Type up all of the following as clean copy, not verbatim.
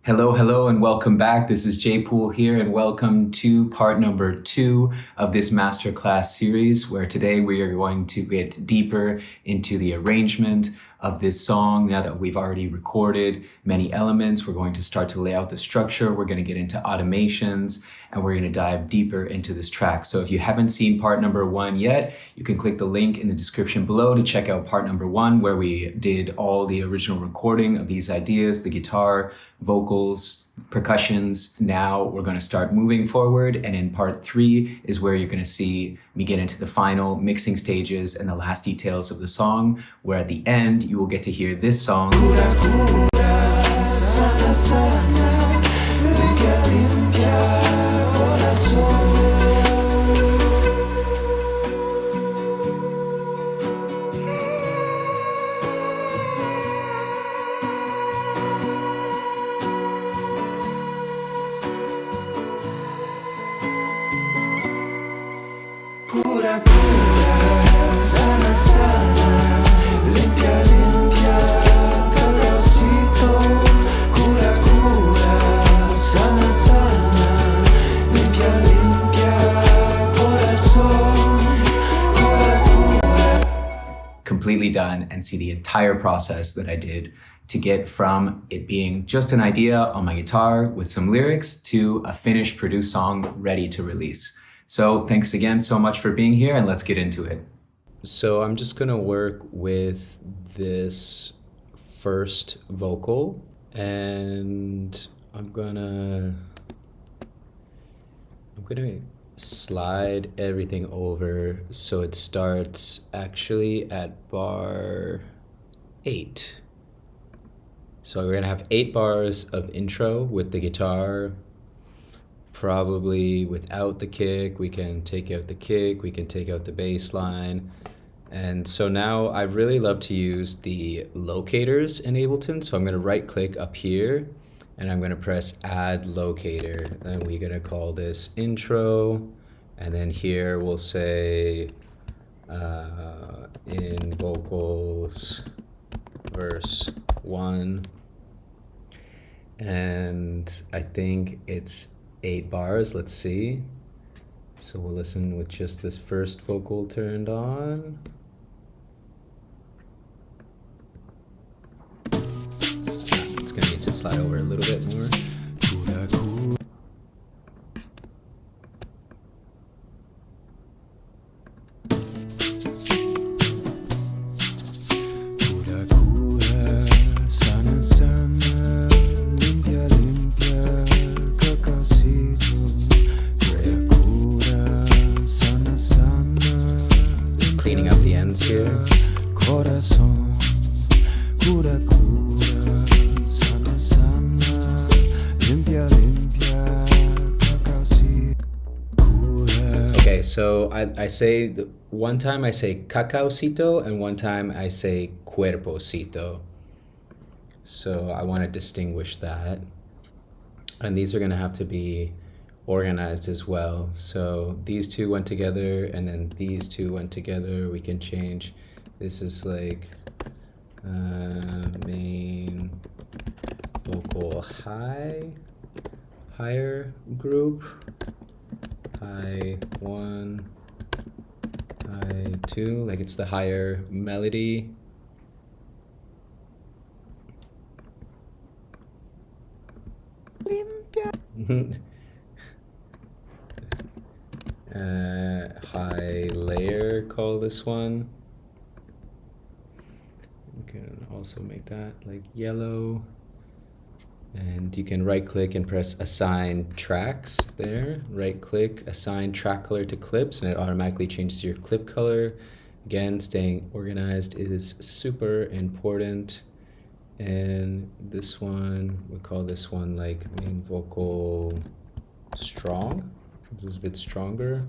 Hello, hello, and welcome back. This is Jay Poole here, and welcome to part number 2 of this Masterclass series, where today we are going to get deeper into the arrangement of this song. Now that we've already recorded many elements, we're going to start to lay out the structure. We're going to get into automations, and we're going to dive deeper into this track. So if you haven't seen part number 1 yet, you can click the link in the description below to check out part number 1, where we did all the original recording of these ideas, the guitar, vocals, percussions. Now we're going to start moving forward, and in part 3 is where you're going to see me get into the final mixing stages and the last details of the song, where at the end you will get to hear this song. Completely done, and see the entire process that I did to get from it being just an idea on my guitar with some lyrics to a finished produced song ready to release. So thanks again so much for being here, and let's get into it. So I'm just gonna work with this first vocal, and I'm gonna slide everything over so it starts actually at bar 8. So we're gonna have 8 bars of intro with the guitar, probably without the kick. We can take out the kick, we can take out the bass line. And so now I really love to use the locators in Ableton. So I'm gonna right click up here, and I'm gonna press add locator, and we're gonna call this intro, and then here we'll say in vocals verse 1, and I think it's 8 bars. Let's see. So we'll listen with just this first vocal turned on. It's gonna need to slide over a little bit more. Cleaning up the ends here. Okay, so I say, one time I say Cacaocito, and one time I say Cuerpocito. So I want to distinguish that. And these are going to have to be organized as well. So these two went together, and then these two went together. We can change. This is like main vocal higher group, high 1, high 2, like it's the higher melody. High layer, call this one. You can also make that like yellow, and you can right click and press assign tracks there. Right click, assign track color to clips, and it automatically changes your clip color. Again, staying organized is super important. And this one, we call this one like main vocal strong. This is a bit stronger.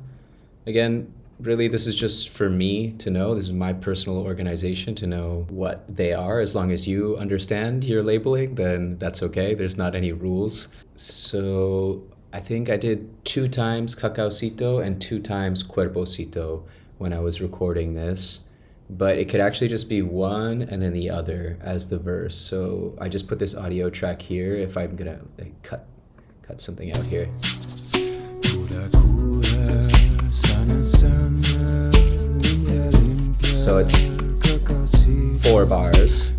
Again, really this is just for me to know. This is my personal organization to know what they are. As long as you understand your labeling, then that's okay. There's not any rules. So I think I did 2 times Cacaocito and 2 times Cuerpocito when I was recording this. but it could actually just be one and then the other as the verse. So I just put this audio track here if I'm gonna like cut something out here. So it's 4 bars.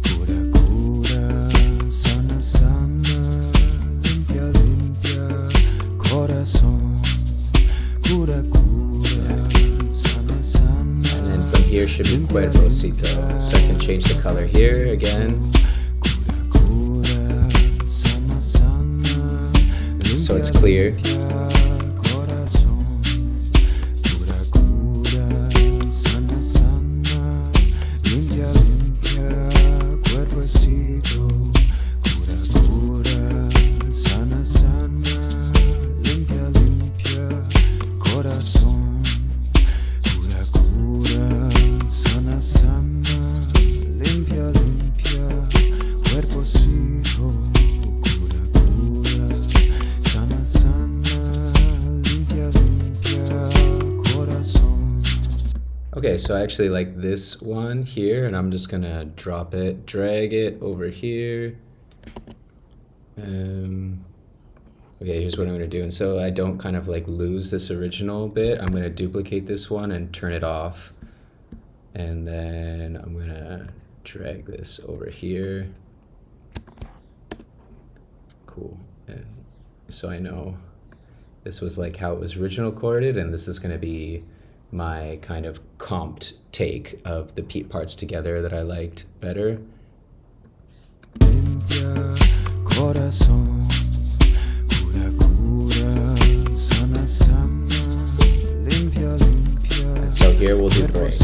Here should be Cuerpocito, so I can change the color here again. So it's clear. Okay, so I actually like this one here, and I'm just gonna drop it, drag it over here. Okay, here's what I'm gonna do. And so I don't kind of like lose this original bit, I'm gonna duplicate this one and turn it off. And then I'm gonna drag this over here. Cool. And so I know this was like how it was originally recorded, and this is gonna be my kind of comped take of the parts together that I liked better. And so here we'll do break.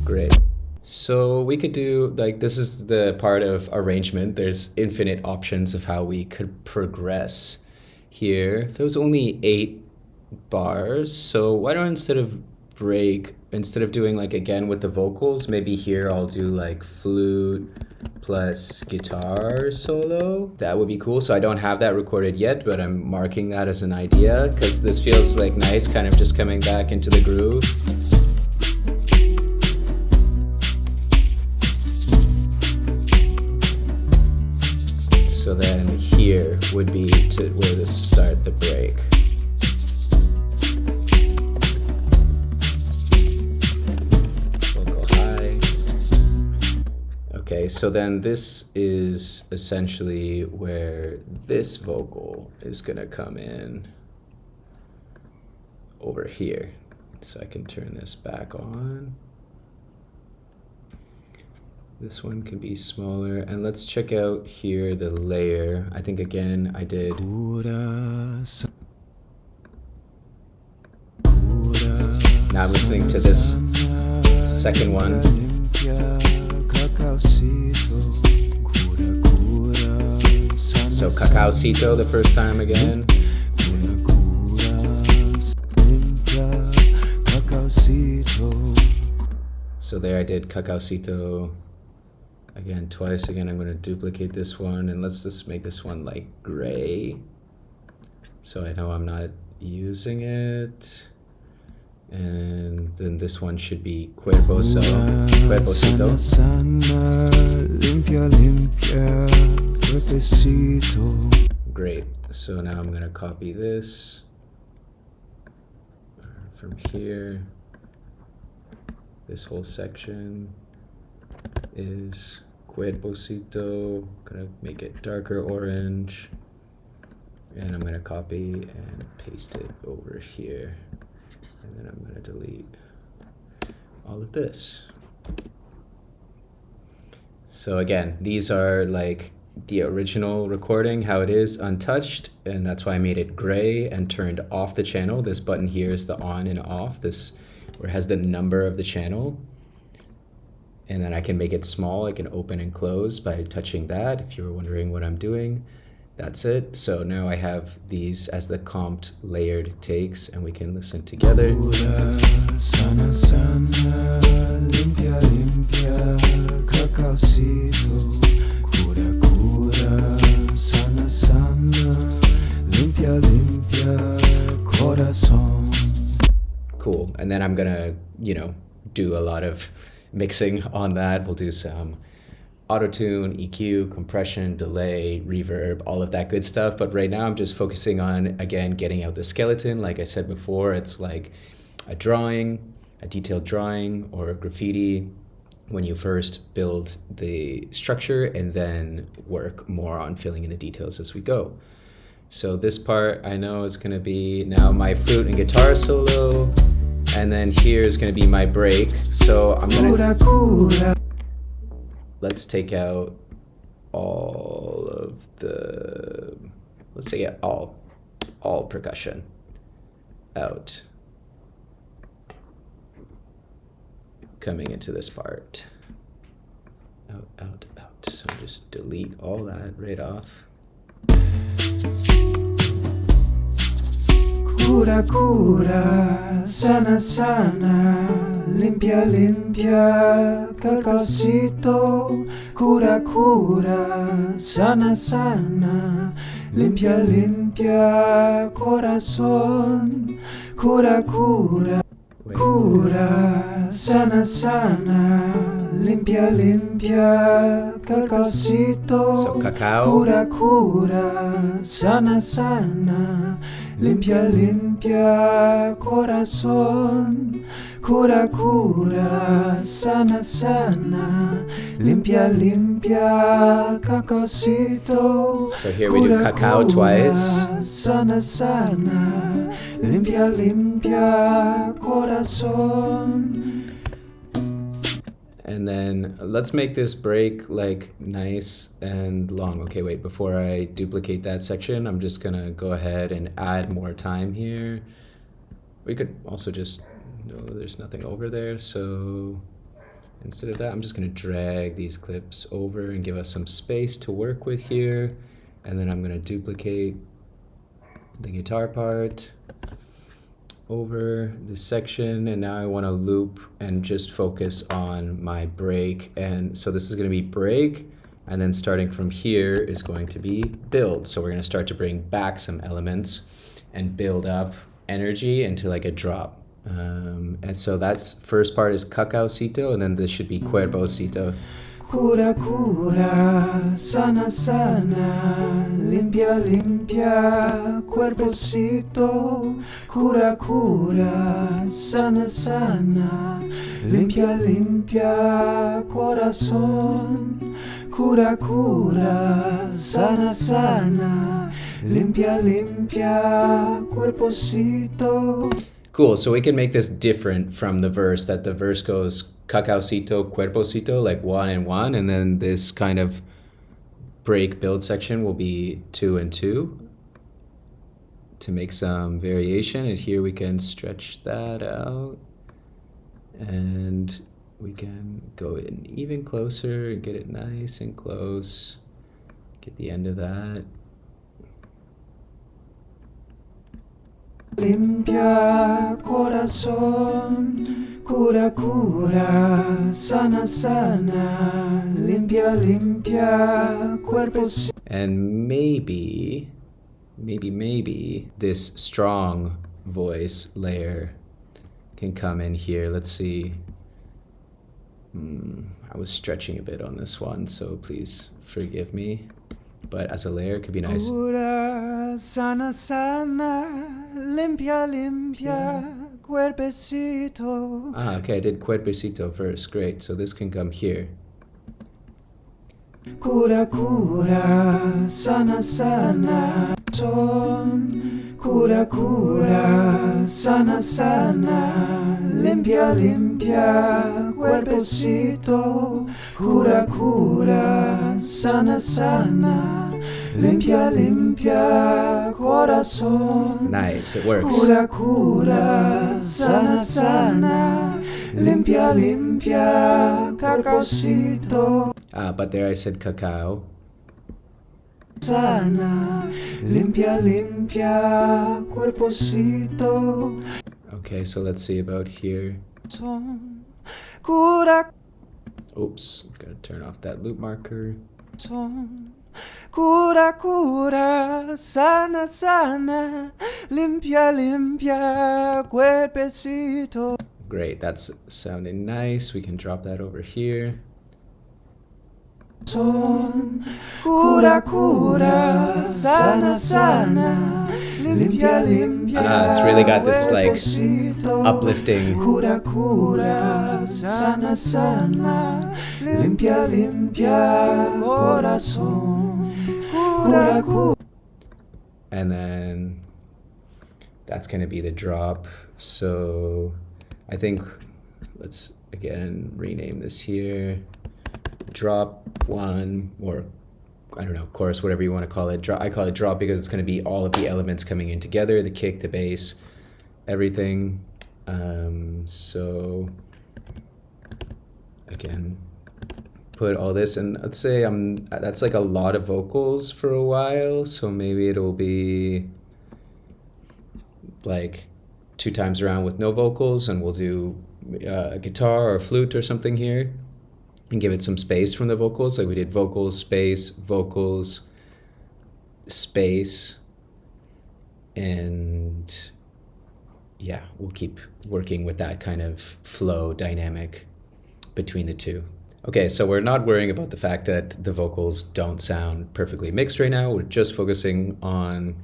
Great. So we could do, like, this is the part of arrangement. There's infinite options of how we could progress here. There was only 8 bars, so why don't instead of doing like again with the vocals, maybe here I'll do like flute plus guitar solo. That would be cool. So I don't have that recorded yet, but I'm marking that as an idea because this feels like nice, kind of just coming back into the groove. So then here would be where to start the break. Vocal high. Okay, so then this is essentially where this vocal is gonna come in over here. So I can turn this back on. This one can be smaller, and let's check out here the layer. I think again I did. Now I'm listening to this second one. So Cacaocito the first time again. So there I did Cacaocito. Again, twice. Again, I'm going to duplicate this one, and let's just make this one like gray, so I know I'm not using it. And then this one should be Cuerpocito. Great. So now I'm going to copy this from here. This whole section is Cuerpocito. Gonna make it darker orange, and I'm gonna copy and paste it over here, and then I'm gonna delete all of this. So again, these are like the original recording, how it is untouched, and that's why I made it gray and turned off the channel. This button here is the on and off, this where it has the number of the channel. And then I can make it small. I can open and close by touching that. If you were wondering what I'm doing, that's it. So now I have these as the comped layered takes, and we can listen together. Cura, cura, sana, sana, limpia, limpia, corazón. Cool. And then I'm gonna, you know, do a lot of mixing on that. We'll do some auto-tune, EQ, compression, delay, reverb, all of that good stuff. But right now I'm just focusing on, again, getting out the skeleton. Like I said before, it's like a drawing, a detailed drawing or a graffiti when you first build the structure and then work more on filling in the details as we go. So this part I know is gonna be now my flute and guitar solo, and then here is gonna be my break. So I'm gonna, let's take out all of the, let's take out all percussion out. Coming into this part. Out, out, out. So just delete all that right off. Cura, cura, sana, sana, limpia, limpia, cacaocito. Cura, cura, sana, sana, limpia, limpia, corazón. Cura, cura, cura, sana, sana, limpia, limpia, cacaocito. So cacao. Cura, cura, sana, sana, limpia, limpia, corazón. Cura, cura, sana, sana, limpia, limpia, cacaocito. So here we do cacao twice. Sana, sana, limpia, limpia, corazón. And then let's make this break like nice and long. Okay, wait, before I duplicate that section, I'm just gonna go ahead and add more time here. We could also just, no, there's nothing over there. So instead of that, I'm just gonna drag these clips over and give us some space to work with here. And then I'm gonna duplicate the guitar part over this section, and now I want to loop and just focus on my break. And so this is going to be break, and then starting from here is going to be build. So we're going to start to bring back some elements and build up energy into like a drop. And so that's first part is cacaocito, and then this should be cuerpocito. Cura, cura, sana, sana, limpia, limpia, cuerpocito. Cura, cura, sana, sana, limpia, limpia, corazón. Cura, cura, sana, sana, limpia, limpia, cuerpocito. Cool, so we can make this different from the verse, that the verse goes cacaocito, cuerpocito, like 1 and 1, and then this kind of break build section will be 2 and 2 to make some variation. And here we can stretch that out, and we can go in even closer and get it nice and close, get the end of that. Limpia, corazón, cura, cura, sana, sana, limpia, limpia, cuerpos. And maybe this strong voice layer can come in here. Let's see. I was stretching a bit on this one, so please forgive me. But as a layer, it could be nice. Cura, sana, sana, limpia, limpia, cuerpecito. Ah, okay, I did cuerpecito first. Great, so this can come here. Cura, cura, sana, sana, son. Cura, cura, sana, sana, limpia, limpia, cuerpecito. Cura, cura, sana, sana, limpia, limpia, corazón. Nice, it works. Cura, cura, sana, sana, limpia, limpia, cacaocito. But there I said cacao. Sana, limpia, limpia, cuerpocito. Okay, so let's see about here. Cura. Oops, gotta turn off that loop marker. Cura, cura, sana, sana, limpia, limpia, cuerpecito. Great, that's sounding nice. We can drop that over here. Cura, cura, sana, sana, limpia, limpia. It's really got this like uplifting. Cura, cura, sana, sana, limpia, limpia, corazón. Cura, cura. And then that's going to be the drop. So I think let's again rename this here. Drop one, or I don't know, chorus, whatever you want to call it. I call it drop because it's going to be all of the elements coming in together, the kick, the bass, everything. So again, put all this, and let's say that's like a lot of vocals for a while, so maybe it'll be like 2 times around with no vocals, and we'll do a guitar or a flute or something here and give it some space from the vocals. Like we did vocals, space, and yeah, we'll keep working with that kind of flow dynamic between the two. Okay, so we're not worrying about the fact that the vocals don't sound perfectly mixed right now. We're just focusing on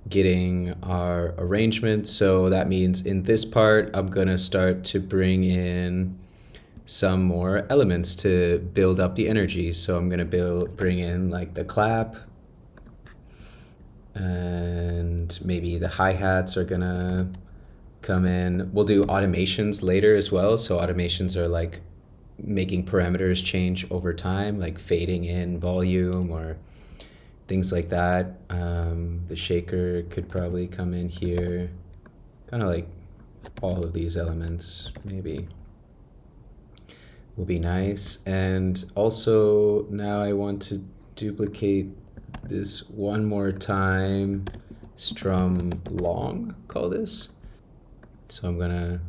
getting our arrangement. So that means in this part, I'm gonna start to bring in some more elements to build up the energy. So I'm gonna bring in like the clap, and maybe the hi-hats are gonna come in. We'll do automations later as well. So automations are like making parameters change over time, like fading in volume or things like that. The shaker could probably come in here, kind of like all of these elements maybe will be nice. And also now I want to duplicate this one more time, strum long, call this. So I'm gonna,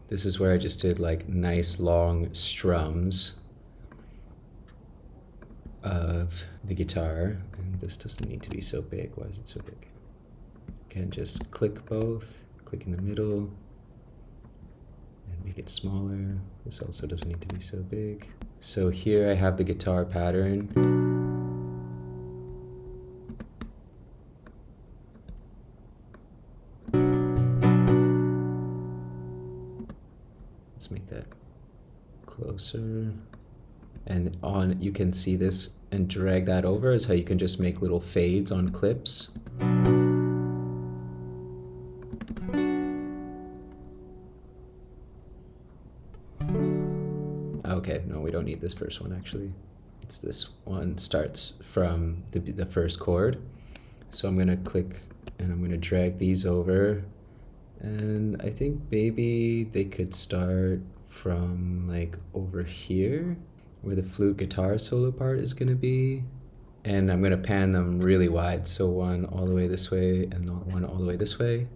this is where I just did like nice long strums of the guitar, and this doesn't need to be so big. Why is it so big? Again, just click both, click in the middle, and make it smaller. This also doesn't need to be so big. So here I have the guitar pattern. Let's make that closer. And on, you can see this and drag that over is how you can just make little fades on clips. Okay, no, we don't need this first one actually. It's this one, starts from the first chord. So I'm gonna click and I'm gonna drag these over. And I think maybe they could start from like over here, where the flute guitar solo part is going to be. And I'm going to pan them really wide. So one all the way this way and one all the way this way.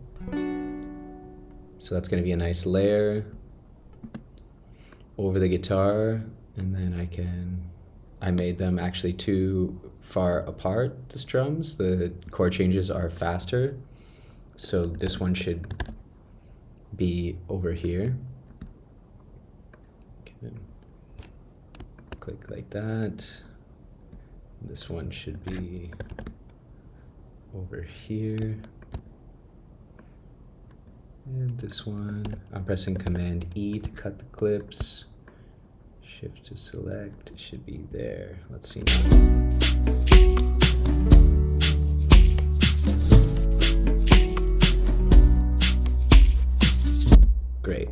So that's going to be a nice layer over the guitar. And then I made them actually too far apart, the strums. The chord changes are faster. So this one should be over here. Okay. Click like that. This one should be over here. And this one, I'm pressing Command E to cut the clips. Shift to select, it should be there. Let's see now. Great.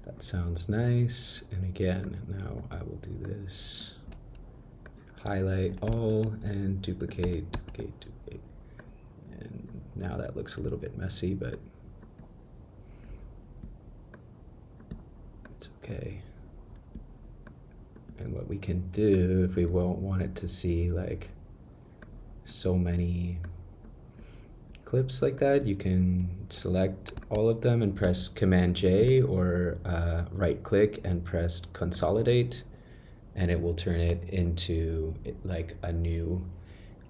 That sounds nice. And again, now I will do this. Highlight all and duplicate. And now that looks a little bit messy, but it's okay. And what we can do, if we won't want it to see like so many clips like that, you can select all of them and press Command J, or right click and press Consolidate, and it will turn it into like a new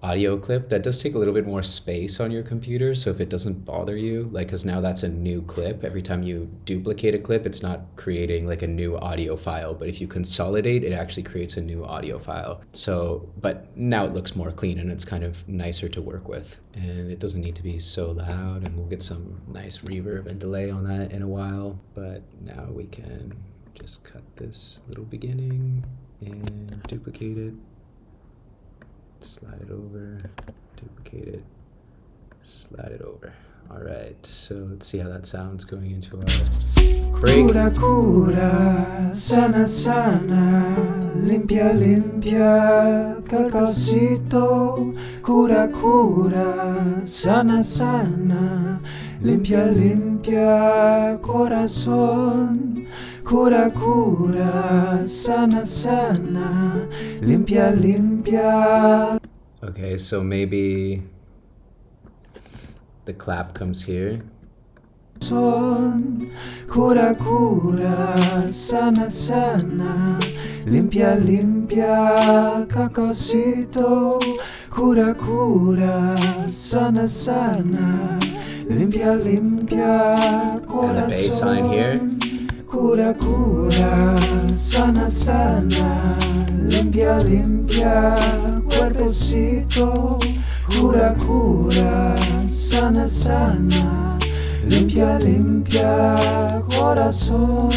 audio clip. That does take a little bit more space on your computer, so if it doesn't bother you, like, because now that's a new clip, every time you duplicate a clip, it's not creating like a new audio file, but if you consolidate, it actually creates a new audio file. So, but now it looks more clean and it's kind of nicer to work with, and it doesn't need to be so loud, and we'll get some nice reverb and delay on that in a while. But now we can just cut this little beginning and duplicate it, slide it over, duplicate it, slide it over. All right, so let's see how that sounds going into our break. Cura, cura, sana, sana, limpia, limpia, cacaocito. Cura, cura, sana, sana, limpia, limpia, corazón. Cura, cura, sana, sana, limpia, limpia. Okay, so maybe the clap comes here. Son, cura, cura, sana, sana, limpia, limpia, cacaocito. Cura, cura, sana, sana, limpia, limpia, corazón. And the bass line here. Cura, cura, sana, sana, limpia, limpia, cuerpecito. Cura, cura, sana, sana, limpia, limpia, corazón.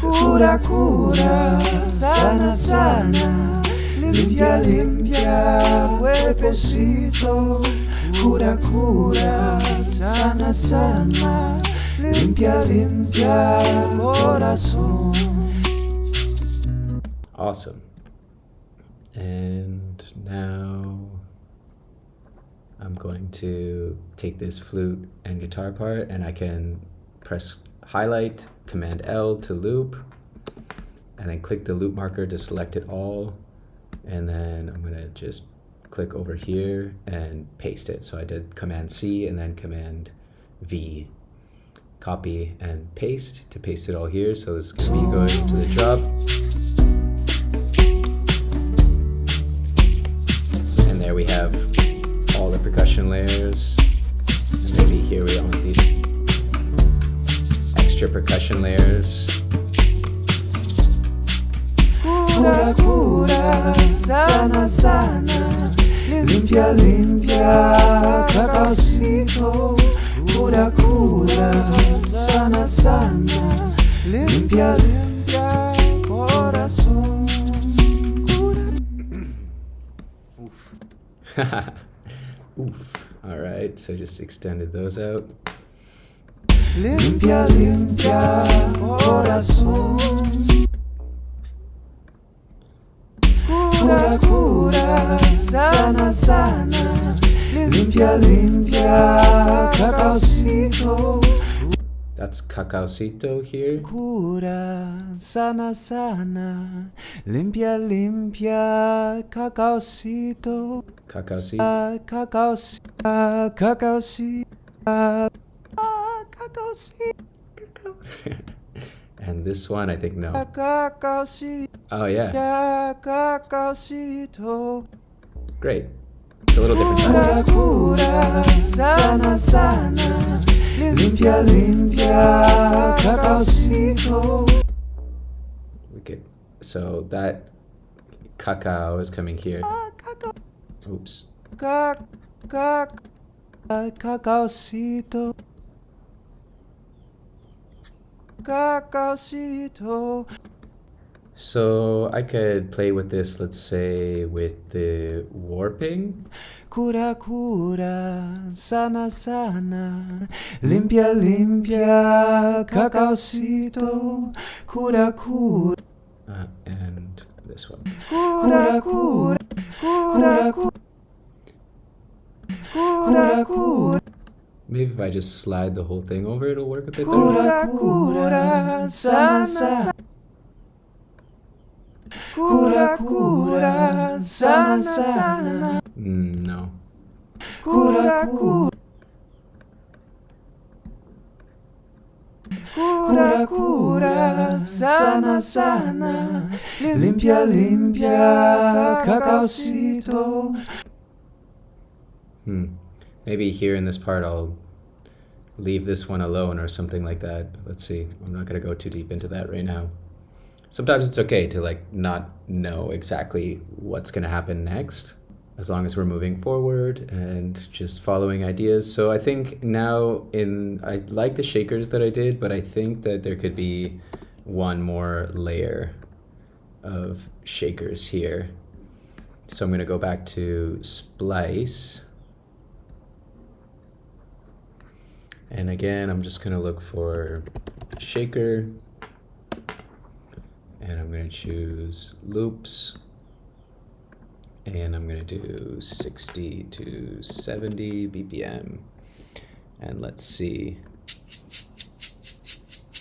Cura, cura, sana, sana, limpia, limpia, cuerpecito. Cura, cura, sana, sana, limpia, limpia, corazón. Awesome. And now I'm going to take this flute and guitar part, and I can press highlight, Command L to loop, and then click the loop marker to select it all. And then I'm gonna just click over here and paste it. So I did Command C and then Command V. Copy and paste to paste it all here. So this is gonna be going to the drop. And there we have all the percussion layers. And maybe here we want these extra percussion layers. Cura, cura, sana, sana, limpia, limpia, cacaocito. Cura, cura, sana, sana, limpia, limpia, corazón. Oof. Oof. All right, so just extended those out. Limpia, limpia, corazón. Cura, cura, sana, sana, limpia, limpia, cacaocito. That's Cacaocito here. Cura, sana, sana, limpia, limpia, cacaocito. Cacaocito. Cacaocito, cacaocito, cacaocito. And this one, I think, no. Cacaocito. Oh, yeah. Cacaocito. Great. It's a little different Cura, time. cura, sana, sana, limpia, limpia, cacaocito. We could, so that Cacao is coming here. Oops. Cacaocito. Cacaocito. So I could play with this, let's say, with the warping. Cura, cura, sana, sana, limpia, limpia, cacaocito. Cura, cura. And this one. Cura, cura, cura, cura. Cura, cura. Maybe if I just slide the whole thing over, it'll work a bit better. Cura, cura, sana, sana. Cura, cura, sana, sana. No. Cura, cura. Cura, cura, sana sana, limpia limpia, cacaocito. Maybe here in this part I'll leave this one alone or something like that. Let's see. I'm not going to go too deep into that right now. Sometimes it's okay to like not know exactly what's going to happen next, as long as we're moving forward and just following ideas. So I think now I like the shakers that I did, but I think that there could be one more layer of shakers here. So I'm going to go back to Splice. And again, I'm just going to look for shaker. And I'm going to choose loops. And I'm going to do 60 to 70 BPM. And let's see.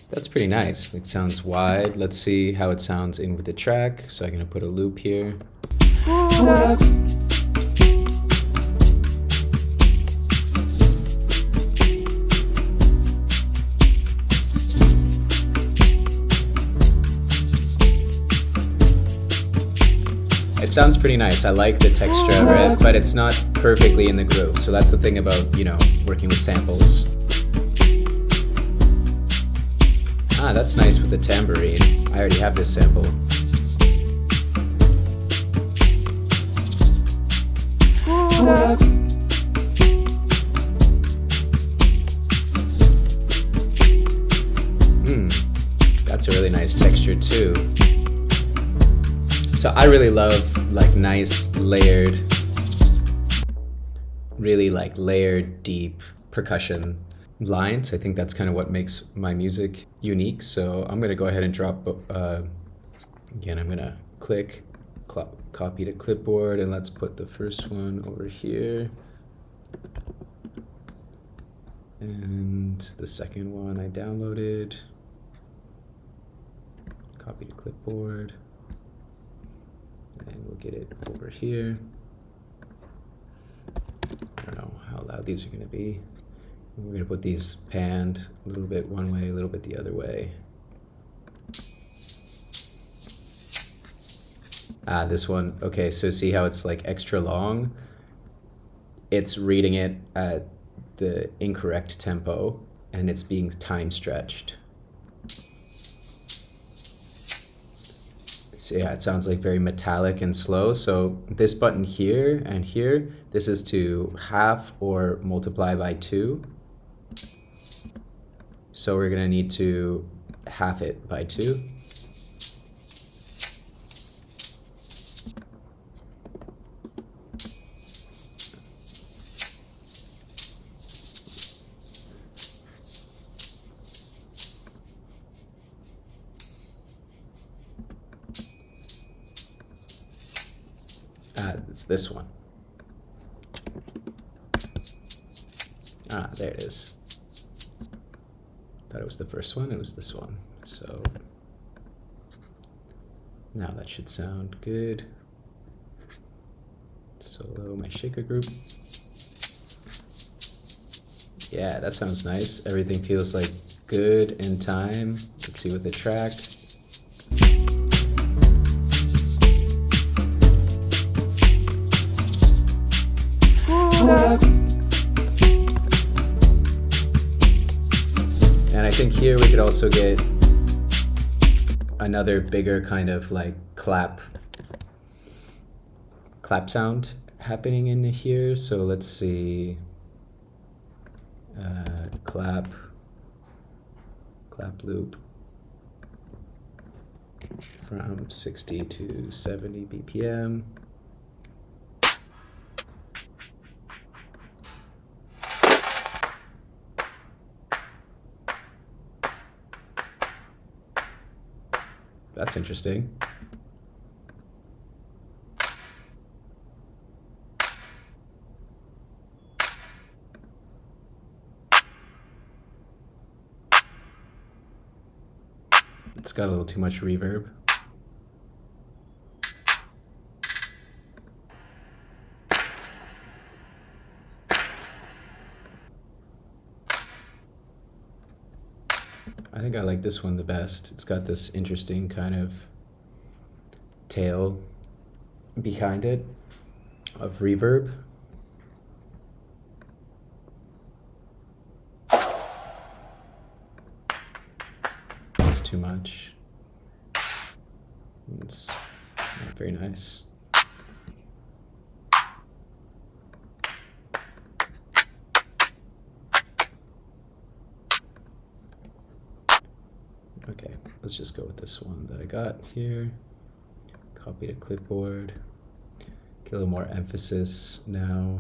That's pretty nice. It sounds wide. Let's see how it sounds in with the track. So I'm going to put a loop here. It sounds pretty nice. I like the texture of it, but it's not perfectly in the groove. So that's the thing about, you know, working with samples. Ah, that's nice with the tambourine. I already have this sample. That's a really nice texture too. So I really love like nice layered, really like layered deep percussion lines. I think that's kind of what makes my music unique. So I'm gonna go ahead and drop, again, I'm gonna click, copy to clipboard, and let's put the first one over here. And the second one I downloaded, copy to clipboard. And we'll get it over here. I don't know how loud these are going to be. We're going to put these panned a little bit one way, a little bit the other way. Ah, this one. Okay, so see how it's like extra long? It's reading it at the incorrect tempo, and it's being time stretched. Yeah, it sounds like very metallic and slow. So this button here and here, this is to half or multiply by 2. So we're gonna need to half it by 2. It's this one. Ah, there it is. Thought it was the first one, it was this one. So now that should sound good. Solo my shaker group. Yeah, that sounds nice. Everything feels like good in time. Let's see with the track. And I think here we could also get another bigger kind of like clap sound happening in here. So let's see, clap loop from 60 to 70 BPM. That's interesting. It's got a little too much reverb. I think I like this one the best. It's got this interesting kind of tail behind it of reverb. That's too much. It's not very nice. Okay, let's just go with this one that I got here. Copy to clipboard. Get a little more emphasis now.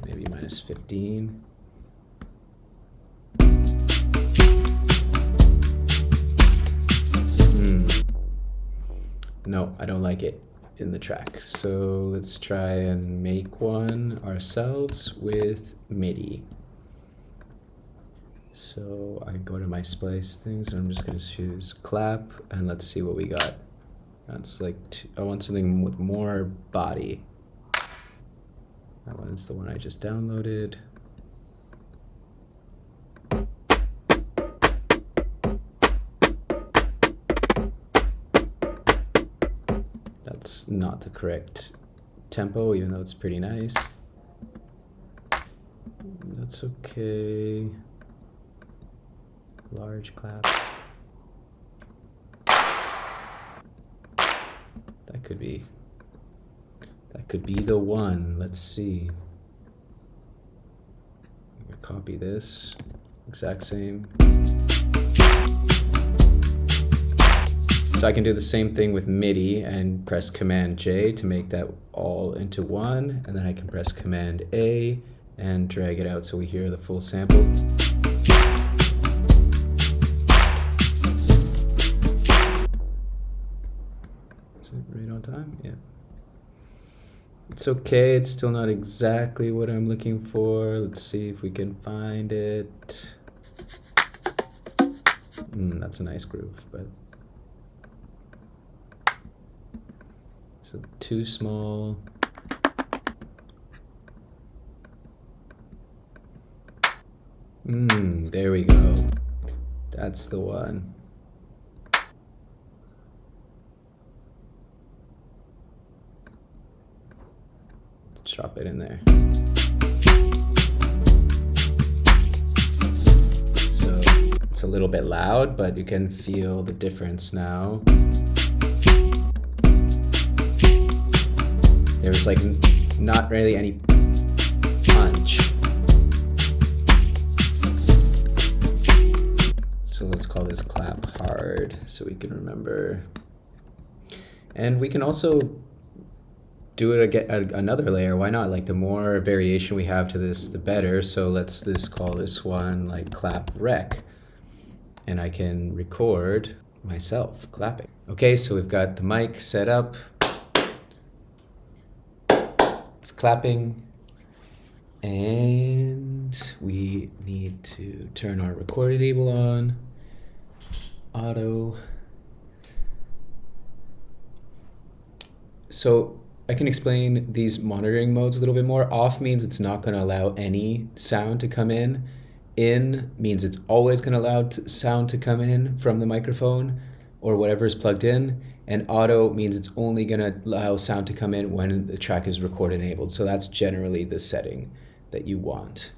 Maybe -15. No, I don't like it in the track. So let's try and make one ourselves with MIDI. So I go to my splice things and I'm just going to choose clap and let's see what we got. That's like, I want something with more body. That one's the one I just downloaded. That's not the correct tempo, even though it's pretty nice. That's okay. Large claps. That could be the one. Let's see. I'm gonna copy this, exact same. So I can do the same thing with MIDI and press Command J to make that all into one, and then I can press Command A and drag it out so we hear the full sample. Is it right on time? Yeah. It's okay, it's still not exactly what I'm looking for. Let's see if we can find it. That's a nice groove, but so too small. There we go. That's the one. Drop it in there. So it's a little bit loud, but you can feel the difference now. There's like not really any punch. So let's call this clap hard so we can remember. And we can also do it again, another layer. Why not? Like the more variation we have to this, the better. So let's call this one like clap rec. And I can record myself clapping. Okay, so we've got the mic set up. It's clapping. And we need to turn our record enable on. Auto. So I can explain these monitoring modes a little bit more. Off means it's not going to allow any sound to come in. In means it's always going to allow sound to come in from the microphone or whatever is plugged in. And auto means it's only going to allow sound to come in when the track is record enabled. So that's generally the setting that you want.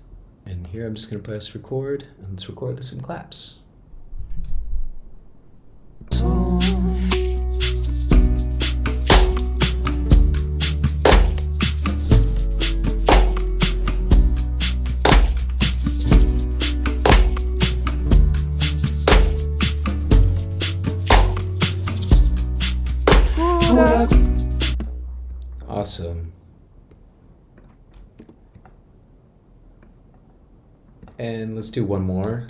And here I'm just going to press record, and let's record this in claps. Awesome. And let's do one more.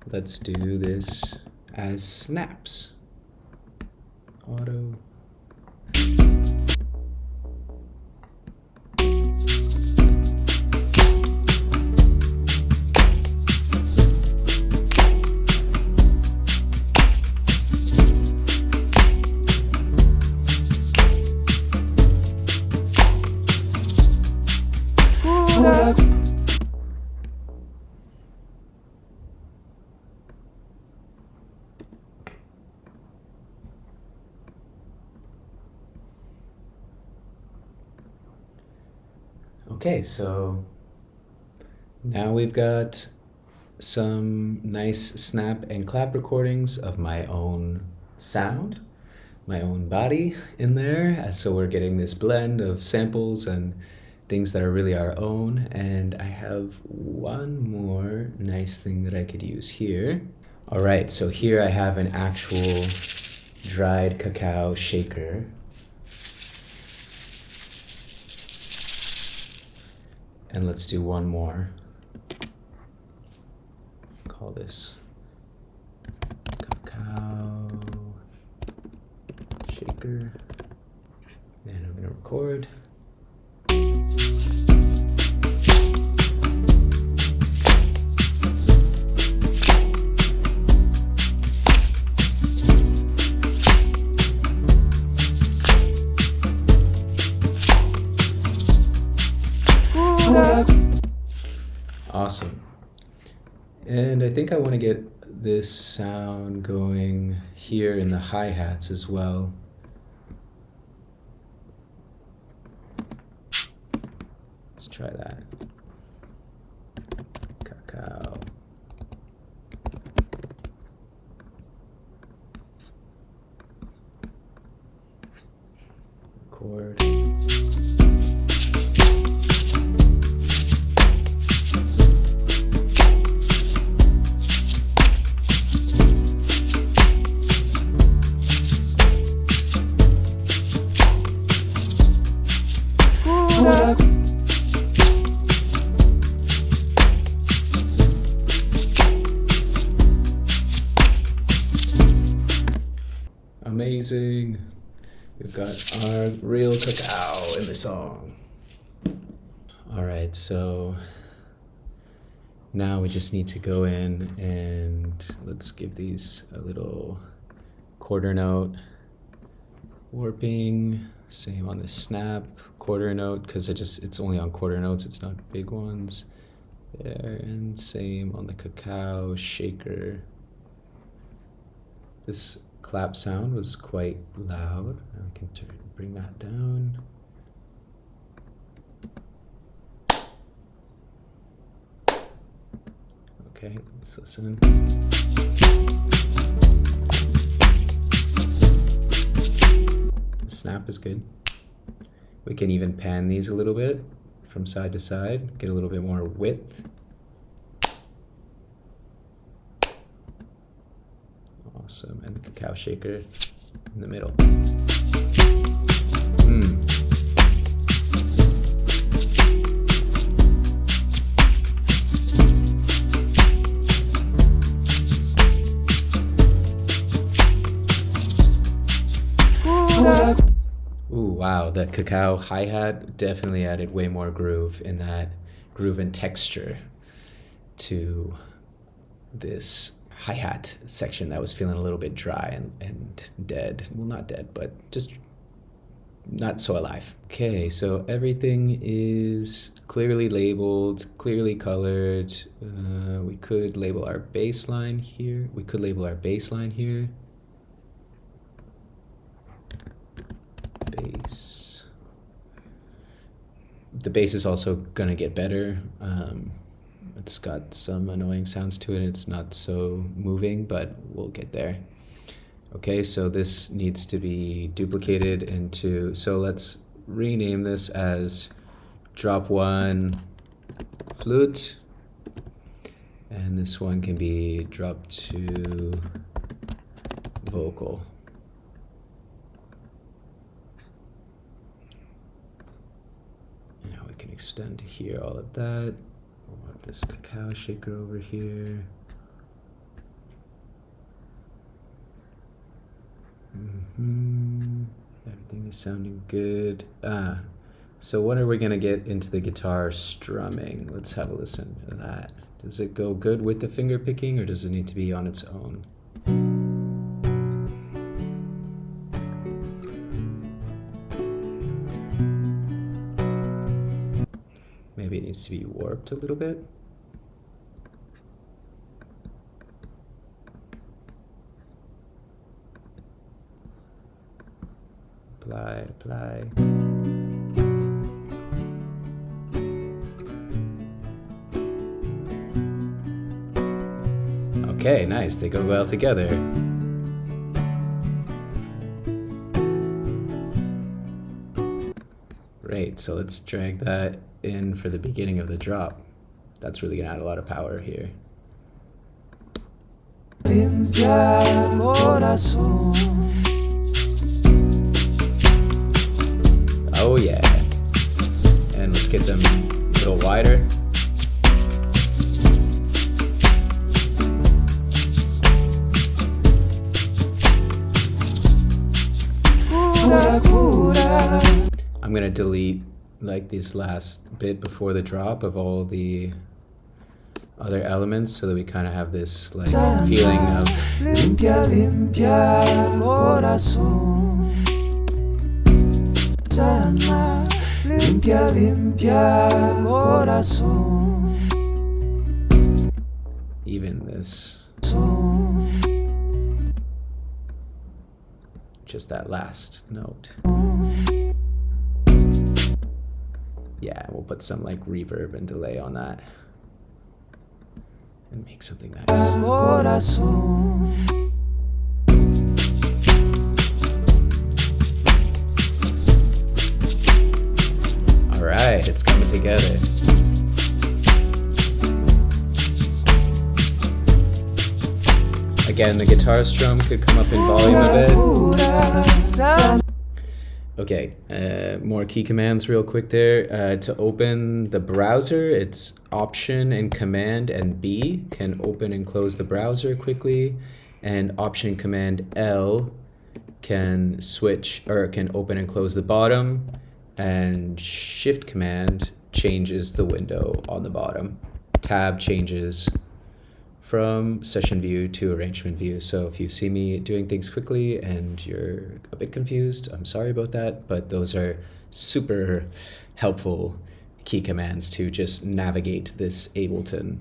Let's do this as snaps. Auto. Okay, so now we've got some nice snap and clap recordings of my own sound, my own body in there. So we're getting this blend of samples and things that are really our own. And I have one more nice thing that I could use here. All right, so here I have an actual dried cacao shaker. And let's do one more. Call this cacao shaker. And I'm gonna record. Awesome. And I think I want to get this sound going here in the hi-hats as well. Let's try that. Cacao. Record. Amazing. We've got our real cacao in the song. All right, so now we just need to go in and let's give these a little quarter note warping. Same on the snap, quarter note, because it's only on quarter notes, it's not big ones. There, and same on the cacao shaker. This clap sound was quite loud. I can bring that down. Okay, let's listen. The snap is good. We can even pan these a little bit from side to side, get a little bit more width. Awesome, and the cacao shaker in the middle. Ooh, wow, that cacao hi-hat definitely added way more groove in that groove and texture to this hi-hat section that was feeling a little bit dry and dead. Well, not dead, but just not so alive. Okay, so everything is clearly labeled, clearly colored. We could label our bass line here. Bass. The bass is also gonna get better. It's got some annoying sounds to it. It's not so moving, but we'll get there. Okay, so this needs to be duplicated into, so let's rename this as drop one flute, and this one can be drop two vocal. Now we can extend to here all of that. I want this cacao shaker over here. Everything is sounding good. So when are we gonna get into the guitar strumming? Let's have a listen to that. Does it go good with the finger picking, or does it need to be on its own? Maybe it needs to be warped a little bit. Apply. Okay, nice. They go well together. Great, so let's drag that in for the beginning of the drop. That's really gonna add a lot of power here. Oh yeah. And let's get them a little wider. I'm gonna delete like this last bit before the drop of all the other elements so that we kind of have this like feeling of limpia, limpia, corazón. Sana, limpia, limpia, corazón. even this. Just that last note. Yeah, we'll put some like reverb and delay on that and make something nice. All right, it's coming together. Again, the guitar strum could come up in volume a bit. Okay, more key commands real quick there. To open the browser, it's Option and Command and B can open and close the browser quickly, and Option and Command L can switch or can open and close the bottom, and Shift Command changes the window on the bottom. Tab changes from session view to arrangement view. So if you see me doing things quickly and you're a bit confused, I'm sorry about that, but those are super helpful key commands to just navigate this Ableton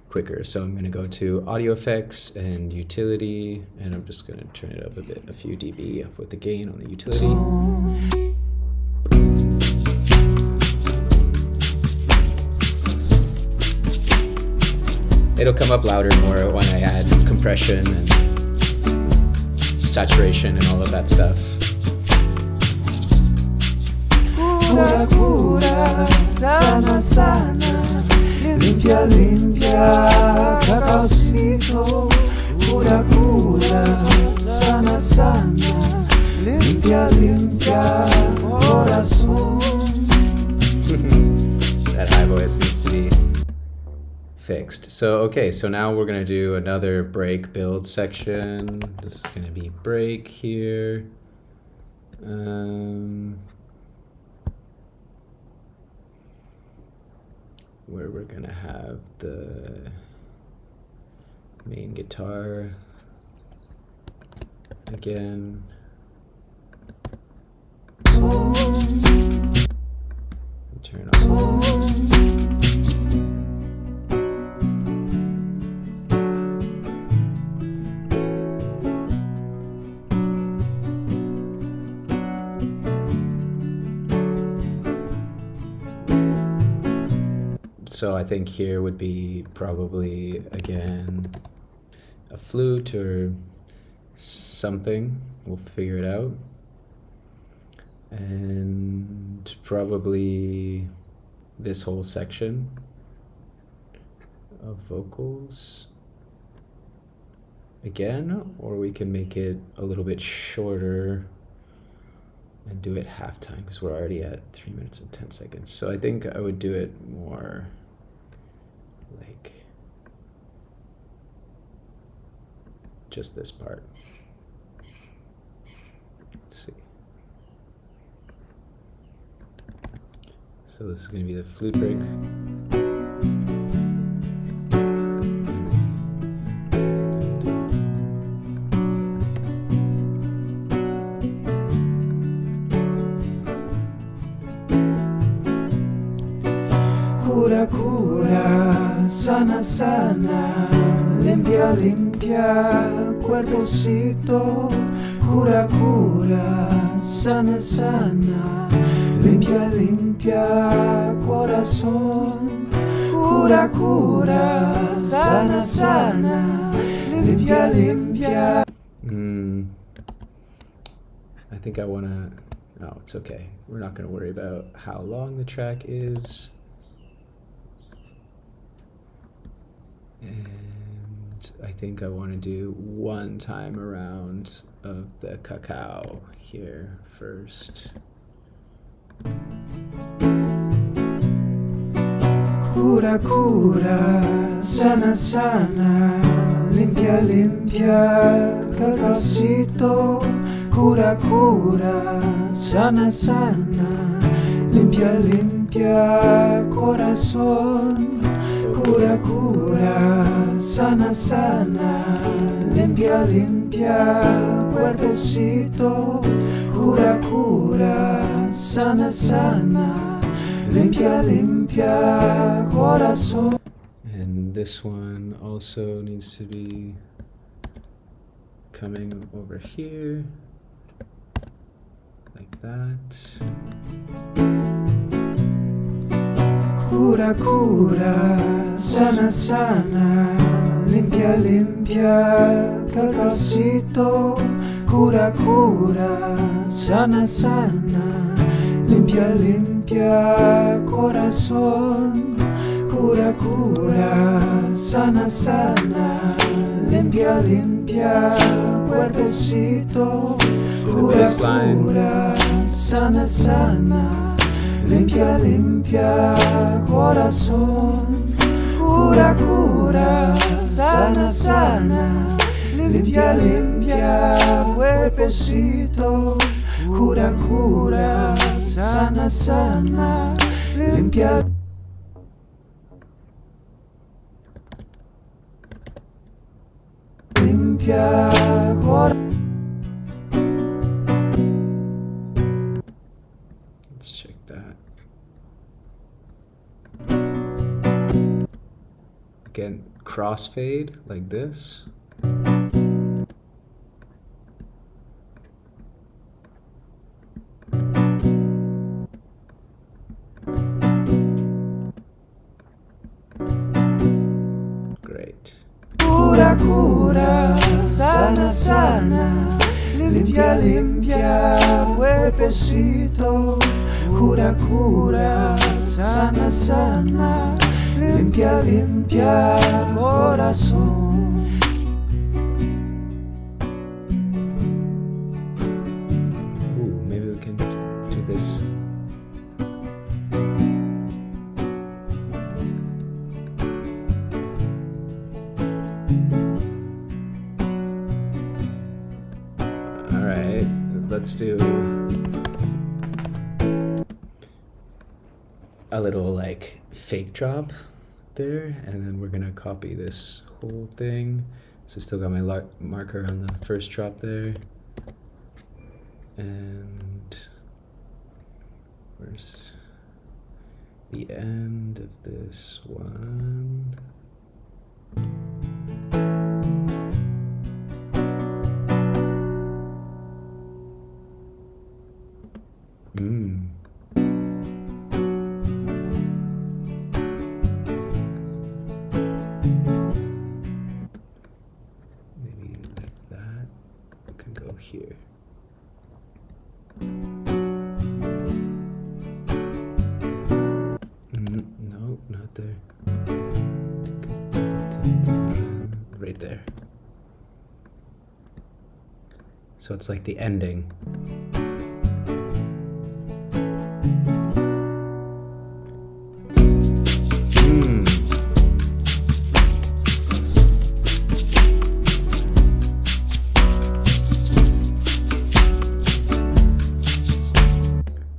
quicker. So I'm gonna go to Audio Effects and Utility, and I'm just gonna turn it up a bit, a few dB with the gain on the utility. It'll come up louder more when I add compression and saturation and all of that stuff. Cura, cura, sana, sana, limpia, limpia, cacaocito. Cura, cura, sana, sana, limpia, limpia, corazón. That high voice needs to be fixed. So okay, so now we're gonna do another break build section. This is gonna be break here. Where we're gonna have the main guitar again. Turn on. So I think here would be probably, again, a flute or something. We'll figure it out. And probably this whole section of vocals again, or we can make it a little bit shorter and do it halftime because we're already at 3 minutes and 10 seconds. So I think I would do it more like just this part. Let's see. So this is going to be the flute break. Cura, cura, sana, sana, limpia, limpia, cuerpocito. Cura, cura, sana, sana, limpia, limpia, corazón. Cura, cura, sana, sana, limpia, limpia. I think I want to... Oh, it's okay. We're not going to worry about how long the track is. And I think I want to do one time around of the Cacao here first. Cura, cura, sana, sana, limpia, limpia, Cacaocito. Cura, cura, sana, sana, limpia, limpia, corazón. Cura, cura, sana, sana, limpia, limpia, cuerpecito. Cura, cura, sana, sana, limpia, limpia, corazón. And this one also needs to be coming over here, like that. Cura, cura, sana, sana, limpia, limpia, Cacaocito. Cura, cura, sana, sana, limpia, limpia, corazón. Cura, cura, sana, sana, limpia, limpia, cuerpecito. Cura, cura, sana, sana, limpia, limpia, corazón. Cura, cura, sana, sana, limpia, limpia, cuerpecito. Cura, cura, sana, sana, limpia. Limpia, Let's check that. Again, crossfade like this. Great. Cura, cura, sana, sana, limpia, limpia, cuerpecito. Cura, cura, sana, sana, limpia, limpia, corazón. Ooh, maybe we can do this. Let's do a little like fake drop there, and then we're gonna copy this whole thing. So still got my marker on the first drop there, and where's the end of this one? Maybe like that. We can go here. No, not there. Right there. So it's like the ending.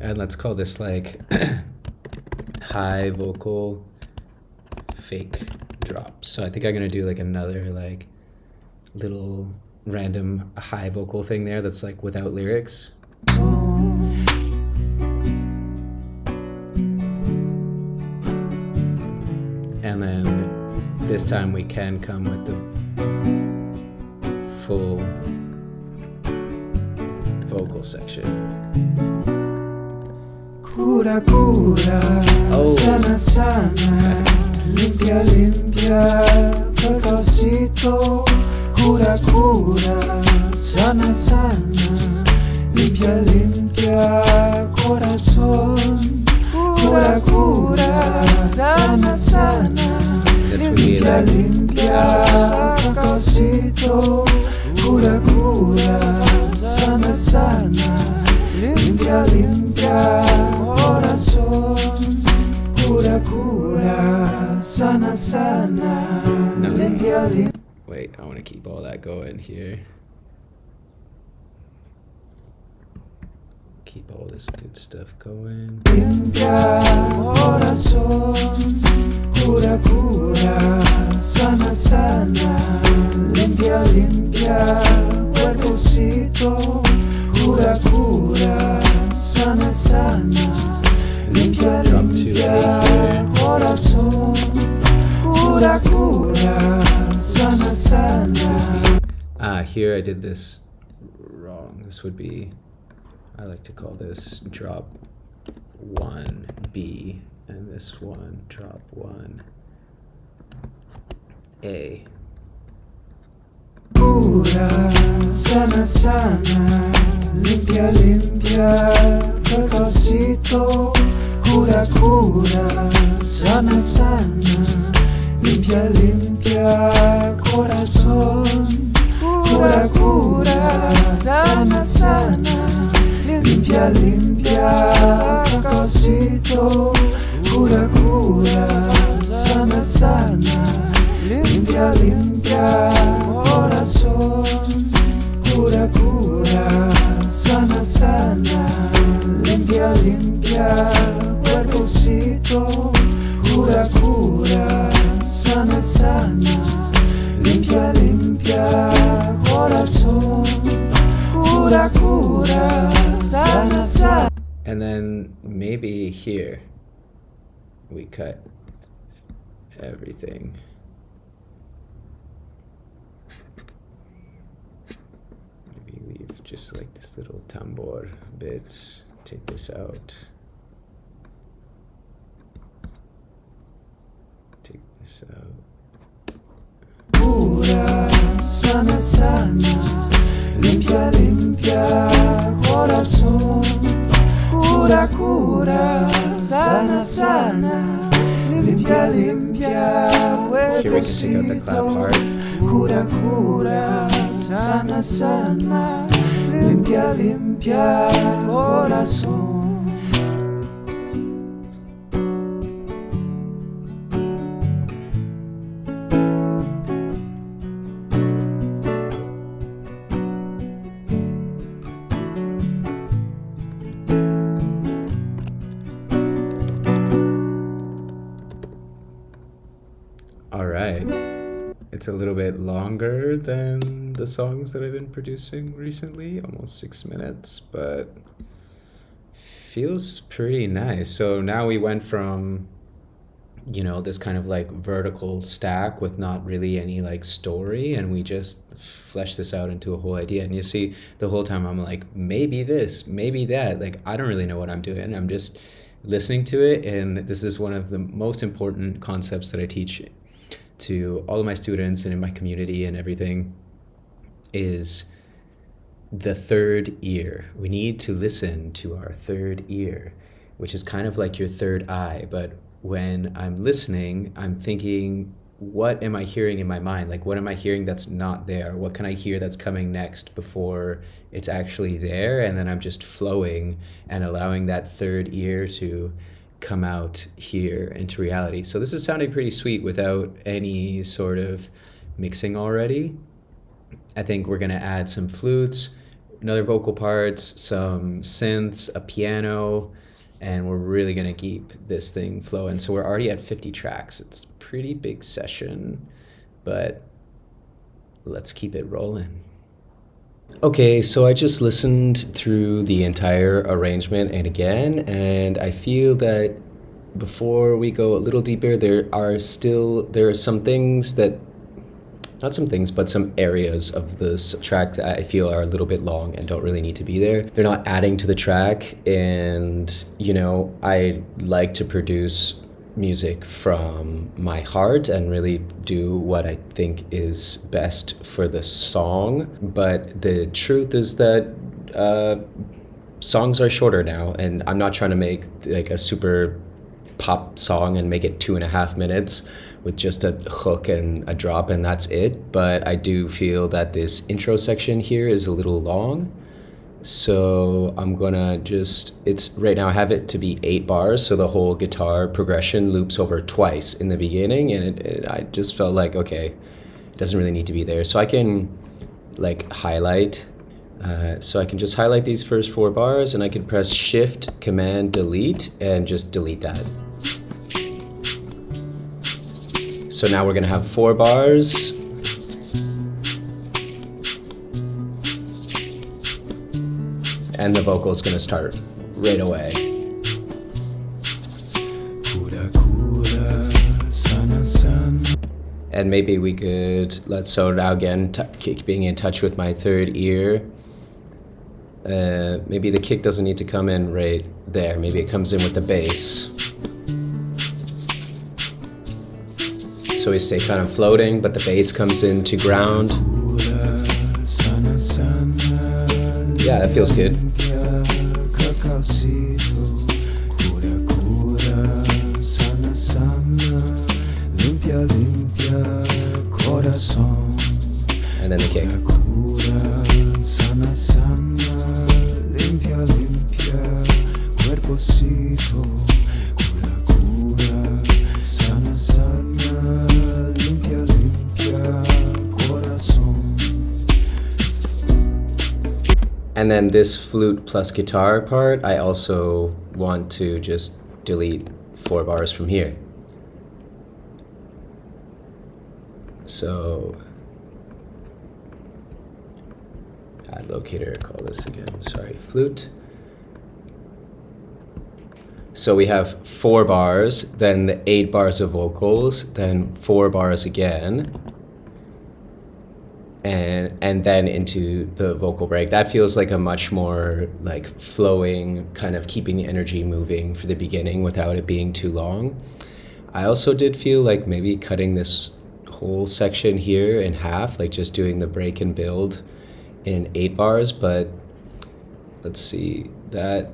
And let's call this like high vocal fake drop. So I think I'm gonna do like another like little random high vocal thing there that's like without lyrics. And then this time we can come with the full vocal section. Cura, cura, sana, sana, limpia, limpia, Cacaocito. cura, cura, sana, sana, limpia, limpia, corazón. Cura, cura, sana, sana, limpia, limpia, cacaocito. Cura, cura, sana, sana, limpia, limpia, corazón. Cura, cura, sana, sana, limpia, limpia. Wait, I want to keep all that going here. Keep all this good stuff going. Limpia, corazón. Cura, cura, sana, sana, limpia, limpia, cuerpocito. Cura, cura, sana, sana, limpia, limpia, corazón. Cura, cura, sana, sana. Here I did this wrong. This would be, I like to call this drop 1 B, and this one drop 1 A. Cura, sana, sana, limpia, limpia, cacaocito. Cura, cura, sana, sana, limpia, limpia, corazón. Cura, cura, sana, sana, limpia, limpia, cacaocito. Cura, cura, sana, sana, limpia, limpia, corazón. Cura, cura, sana, sana, limpia, limpia, cuerpocito. Cura, cura, sana, sana, limpia, limpia, corazón. Cura, cura, sana, sana. And then maybe here we cut everything. Maybe leave just like this little tambor bits. Take this out. Take this out. Cura, sana, sana, limpia, limpia, corazón. Cura, cura, sana, sana, limpia, limpia, Here we can take out the clap cuerpocito. part. Cura, cura, sana, sana, limpia, limpia, corazón. All right. It's a little bit longer than the songs that I've been producing recently, almost 6 minutes, but feels pretty nice. So now we went from, you know, this kind of like vertical stack with not really any like story, and we just fleshed this out into a whole idea. And you see, the whole time I'm like, maybe this, maybe that. Like, I don't really know what I'm doing. I'm just listening to it, and this is one of the most important concepts that I teach to all of my students and in my community and everything, is the third ear. We need to listen to our third ear, which is kind of like your third eye. But when I'm listening, I'm thinking, what am I hearing in my mind? Like, what am I hearing that's not there? What can I hear that's coming next before it's actually there? And then I'm just flowing and allowing that third ear to come out here into reality. So this is sounding pretty sweet without any sort of mixing already. I think we're gonna add some flutes, another vocal parts, some synths, a piano, and we're really gonna keep this thing flowing. So we're already at 50 tracks. It's a pretty big session, but let's keep it rolling. Okay, so I just listened through the entire arrangement and again, and I feel that before we go a little deeper, there are some things that, not some things, but some areas of this track that I feel are a little bit long and don't really need to be there. They're not adding to the track, and you know, I like to produce music from my heart and really do what I think is best for the song. But the truth is that songs are shorter now, and I'm not trying to make like a super pop song and make it 2.5 minutes with just a hook and a drop and that's it. But I do feel that this intro section here is a little long. So I'm gonna it's right now I have it to be 8 bars, so the whole guitar progression loops over twice in the beginning, and I just felt like, okay, it doesn't really need to be there. So I can like highlight, so I can just highlight these first 4 bars, and I can press Shift, Command, Delete, and just delete that. So now we're gonna have 4 bars. And the vocal is going to start right away. And maybe we could, so now again, being in touch with my third ear. Maybe the kick doesn't need to come in right there. Maybe it comes in with the bass. So we stay kind of floating, but the bass comes into ground. Yeah, that feels good. And then the kick. And then this flute plus guitar part, I also want to just delete 4 bars from here. So, add locator, call this again, sorry, flute. So we have 4 bars, then the 8 bars of vocals, then 4 bars again. And then into the vocal break. That feels like a much more like flowing, kind of keeping the energy moving for the beginning without it being too long. I also did feel like maybe cutting this whole section here in half, like just doing the break and build in 8 bars, but let's see, that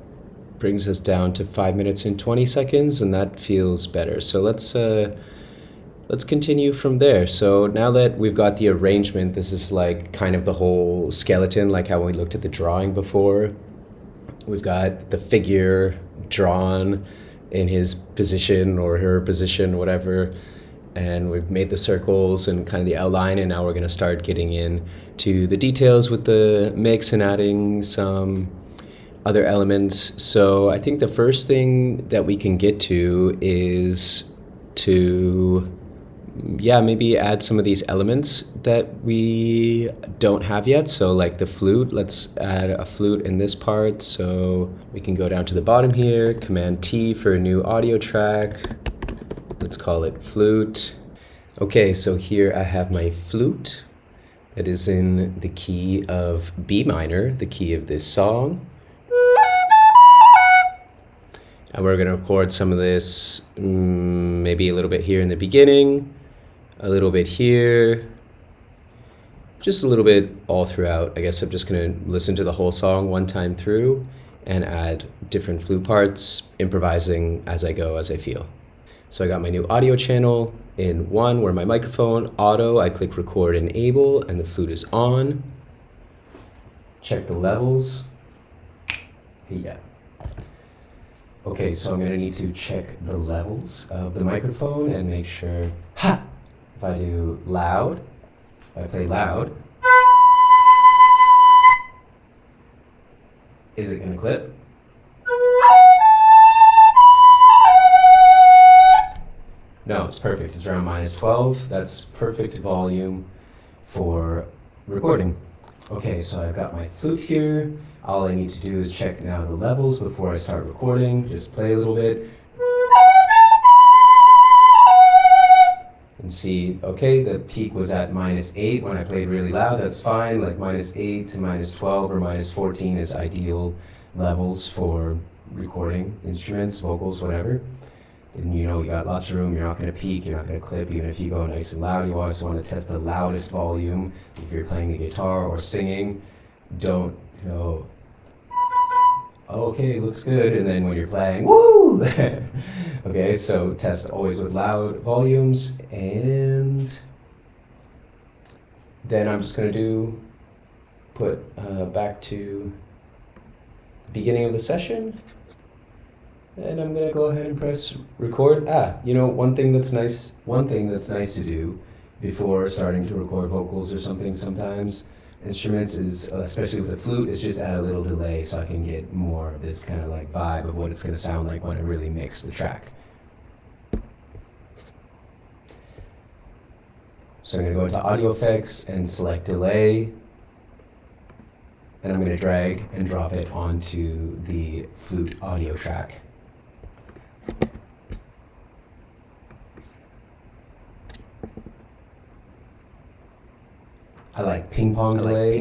brings us down to 5 minutes and 20 seconds, and that feels better. So let's continue from there. So now that we've got the arrangement, this is like kind of the whole skeleton, like how we looked at the drawing before. We've got the figure drawn in his position or her position, whatever. And we've made the circles and kind of the outline, and now we're gonna start getting into the details with the mix and adding some other elements. So I think the first thing that we can get to is to maybe add some of these elements that we don't have yet. So like the flute, let's add a flute in this part. So we can go down to the bottom here, Command T for a new audio track. Let's call it flute. Okay, so here I have my flute. It is in the key of B minor, the key of this song. And we're gonna record some of this, maybe a little bit here in the beginning, a little bit here, just a little bit all throughout. I guess I'm just gonna listen to the whole song one time through and add different flute parts, improvising as I go, as I feel. So I got my new audio channel in 1 where my microphone, auto, I click record enable, and the flute is on. Check the levels. Yeah. Okay, so I'm gonna need to check the levels of the microphone and make sure, if I do loud, if I play loud, is it gonna clip? No, it's perfect, it's around -12. That's perfect volume for recording. Okay, so I've got my flute here. All I need to do is check now the levels before I start recording. Just play a little bit. And see, okay, the peak was at -8 when I played really loud. That's fine, like -8 to -12 or -14 is ideal levels for recording instruments, vocals, whatever. then you got lots of room, you're not going to peak, you're not going to clip. Even if you go nice and loud, you always want to test the loudest volume. If you're playing the guitar or singing, don't go, oh, okay, looks good, and then when you're playing, woo! Okay, so test always with loud volumes, and then I'm just going to put back to the beginning of the session, and I'm going to go ahead and press record. One thing that's nice to do before starting to record vocals or something sometimes, instruments is, especially with the flute, is just add a little delay so I can get more of this kind of like vibe of what it's going to sound like when I really mix the track. So I'm going to go into audio effects and select delay, and I'm going to drag and drop it onto the flute audio track. I like ping pong delay.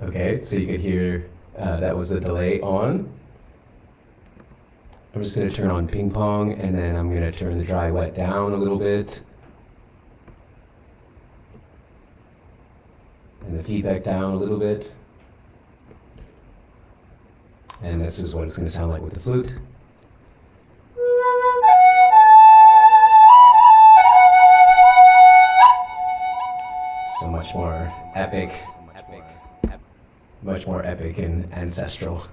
Okay, so you could hear that was the delay on. I'm just going to turn on ping pong, and then I'm going to turn the dry wet down a little bit. And the feedback down a little bit. And this is what it's going to sound like with the flute. So much more epic and ancestral.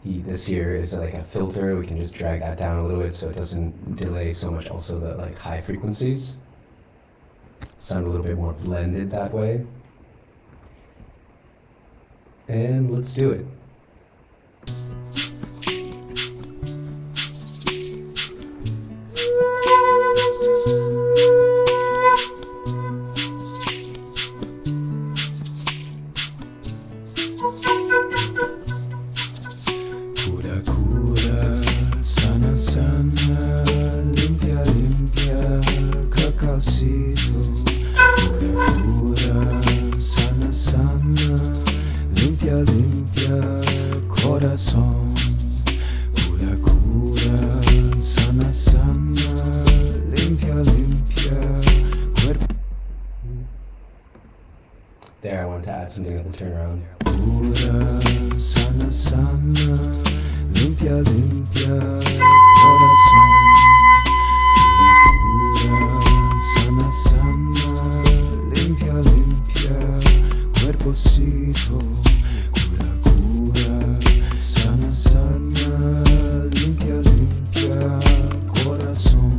This here is like a filter. We can just drag that down a little bit so it doesn't delay so much. Also the like high frequencies sound a little bit more blended that way. And let's do it. There, I wanted to add something at the turnaround. Pura, sana, sana, limpia, limpia, corazón. Pura, sana, sana, limpia, limpia, cuerpocito. Cura, cura, sana, sana, limpia, limpia, corazón.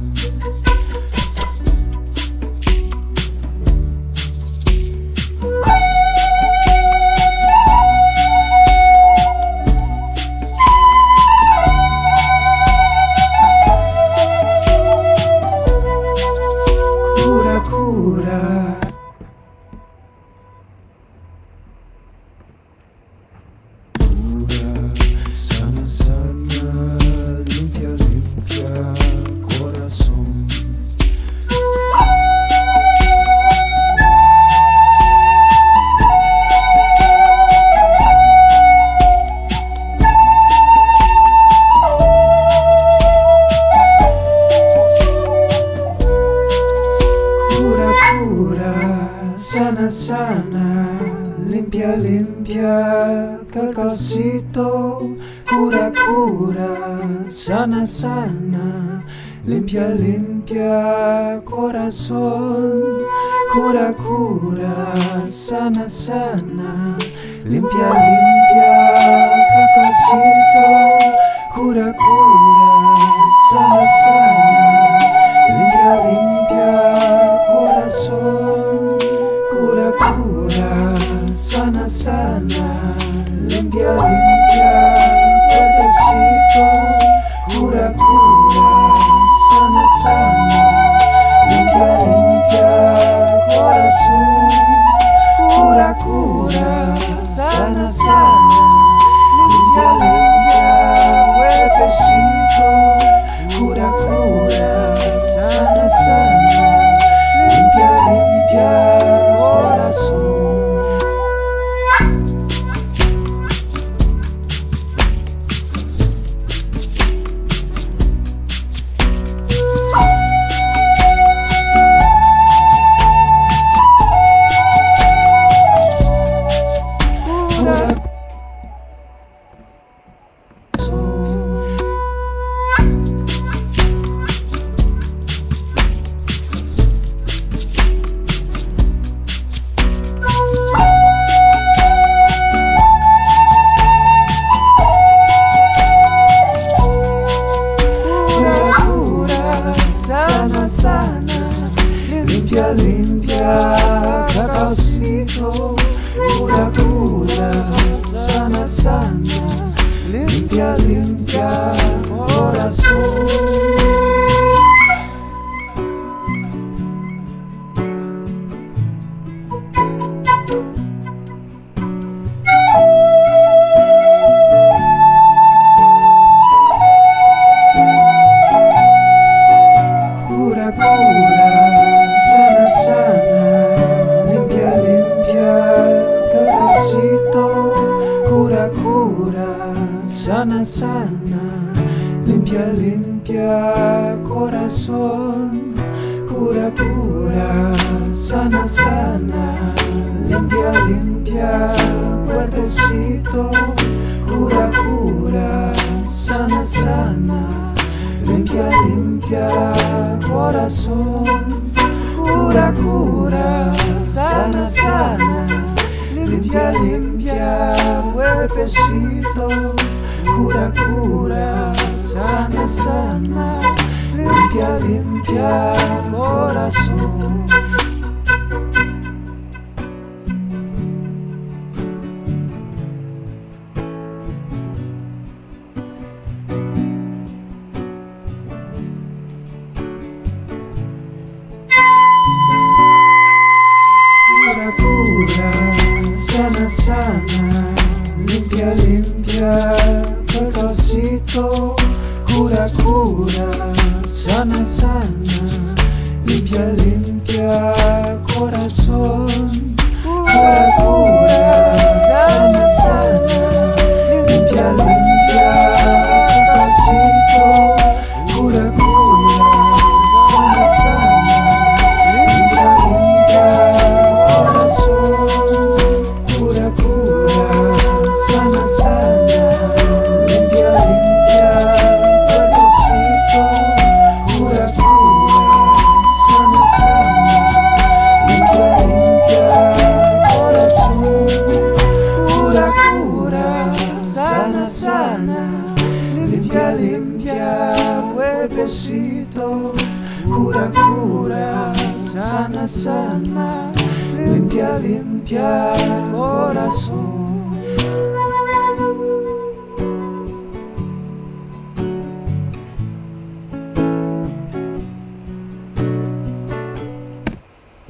Sana, limpia, limpia, cacaocito, cura, cura, sana, sana, limpia, limpia, corazón, cura, cura, sana, sana, limpia, limpia, cacaocito, cura, cura, sana, sana, limpia, limpia, corazón. Cura, cura, sana, sana, limpia, limpia, cuerpecito. Cura, cura, sana, sana, limpia, limpia, corazón. Cura, cura, sana, sana, limpia, limpia, cuerpecito. Cura, cura, sana, sana, limpia, limpia, corazón. Cura, cura, sana, sana, limpia, limpia, Capacito. Cura, cura, sana, sana, limpia, limpia, corazón. Cura, cura, sana, sana, limpia, limpia, cuerpecito. Cura, cura, sana, sana, limpia, limpia, corazón. Cura, cura, sana, sana, limpia, limpia, cuerpecito. Cura, cura, sana, sana, limpia, limpia, corazón. Cura, cura, sana, sana, limpia, limpia, Percussion. Cura, cura, sana, sana, limpia, limpia, corazón. Cura, cura, sana, sana, limpia, limpia, Percussion. Cura, cura, sana, sana, limpia, limpia, corazón. Cura, cura, sana, sana, limpia, limpia, cuerpecito. Cura, cura, sana, sana, limpia, limpia, corazón. Cura, cura, sana, sana, limpia, limpia, cuerpecito. Cura, cura, sana, sana, limpia, limpia, corazón.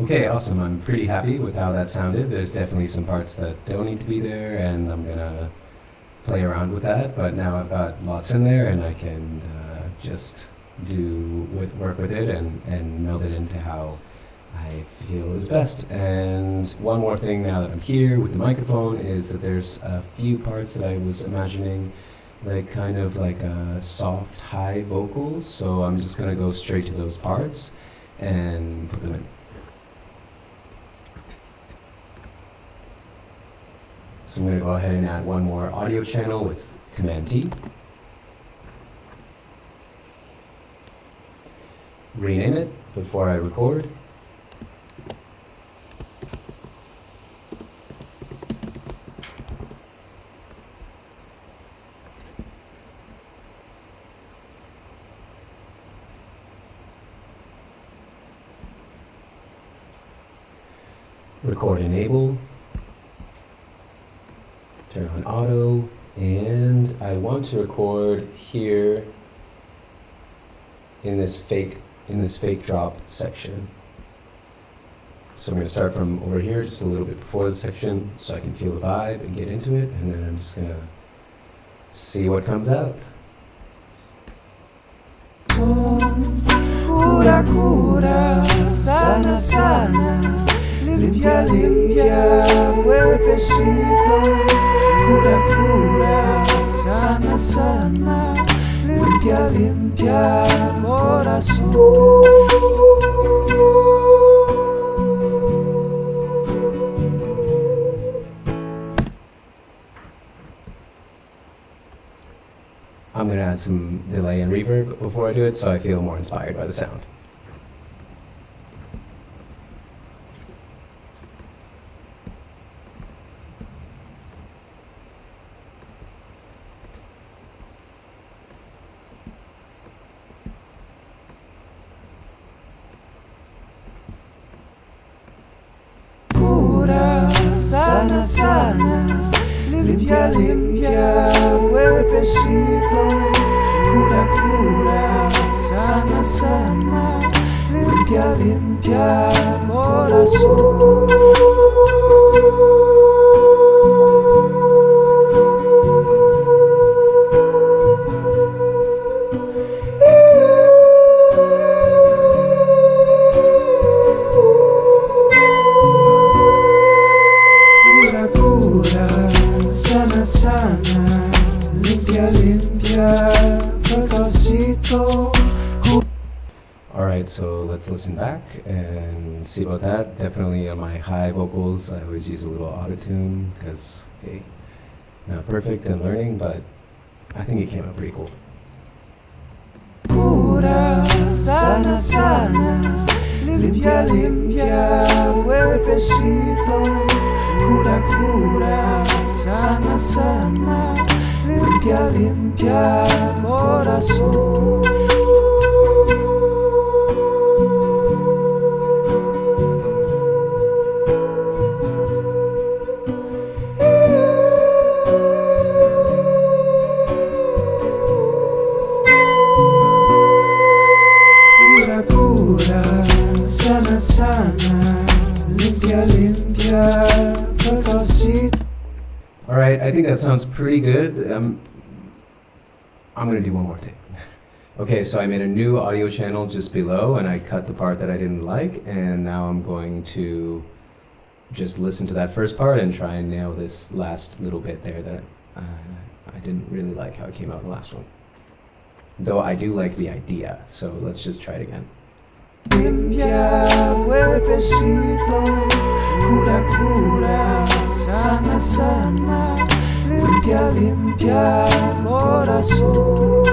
Okay, awesome. I'm pretty happy with how that sounded. There's definitely some parts that don't need to be there, and I'm gonna play around with that. But now I've got lots in there, and I can just work with it and meld it into how I feel is best. And one more thing now that I'm here with the microphone is that there's a few parts that I was imagining like kind of like a soft high vocals. So I'm just gonna go straight to those parts and put them in. So I'm going to go ahead and add one more audio channel with Command T. Rename it before I record. Record enable. Turn on auto, and I want to record here in this fake drop section. So I'm going to start from over here, just a little bit before the section, so I can feel the vibe and get into it, and then I'm just going to see what comes out. Cura, cura, sana, sana, limpia, limpia, cuerpecito. Cura, cura, sana, sana, limpia, limpia, corazón. I'm going to add some delay and reverb before I do it, so I feel more inspired by the sound. Sana, sana, limpia, limpia, cuerpecito. Cura, cura, sana, sana, limpia, limpia, corazón. let's listen back and see about that. Definitely on my high vocals, I always use a little auto-tune because, hey, not perfect and learning, but I think it came out pretty cool. Cura, sana, sana, limpia, limpia, cuerpecito. Cura, cura, sana, sana, limpia, limpia, corazón. Alright, I think that sounds pretty good. I'm gonna do one more take. Okay, so I made a new audio channel just below and I cut the part that I didn't like, and now I'm going to just listen to that first part and try and nail this last little bit there that I didn't really like how it came out in the last one. Though I do like the idea, so let's just try it again. Limpia, cuerpecito, cura, cura, sana, sana, limpia, limpia, corazón.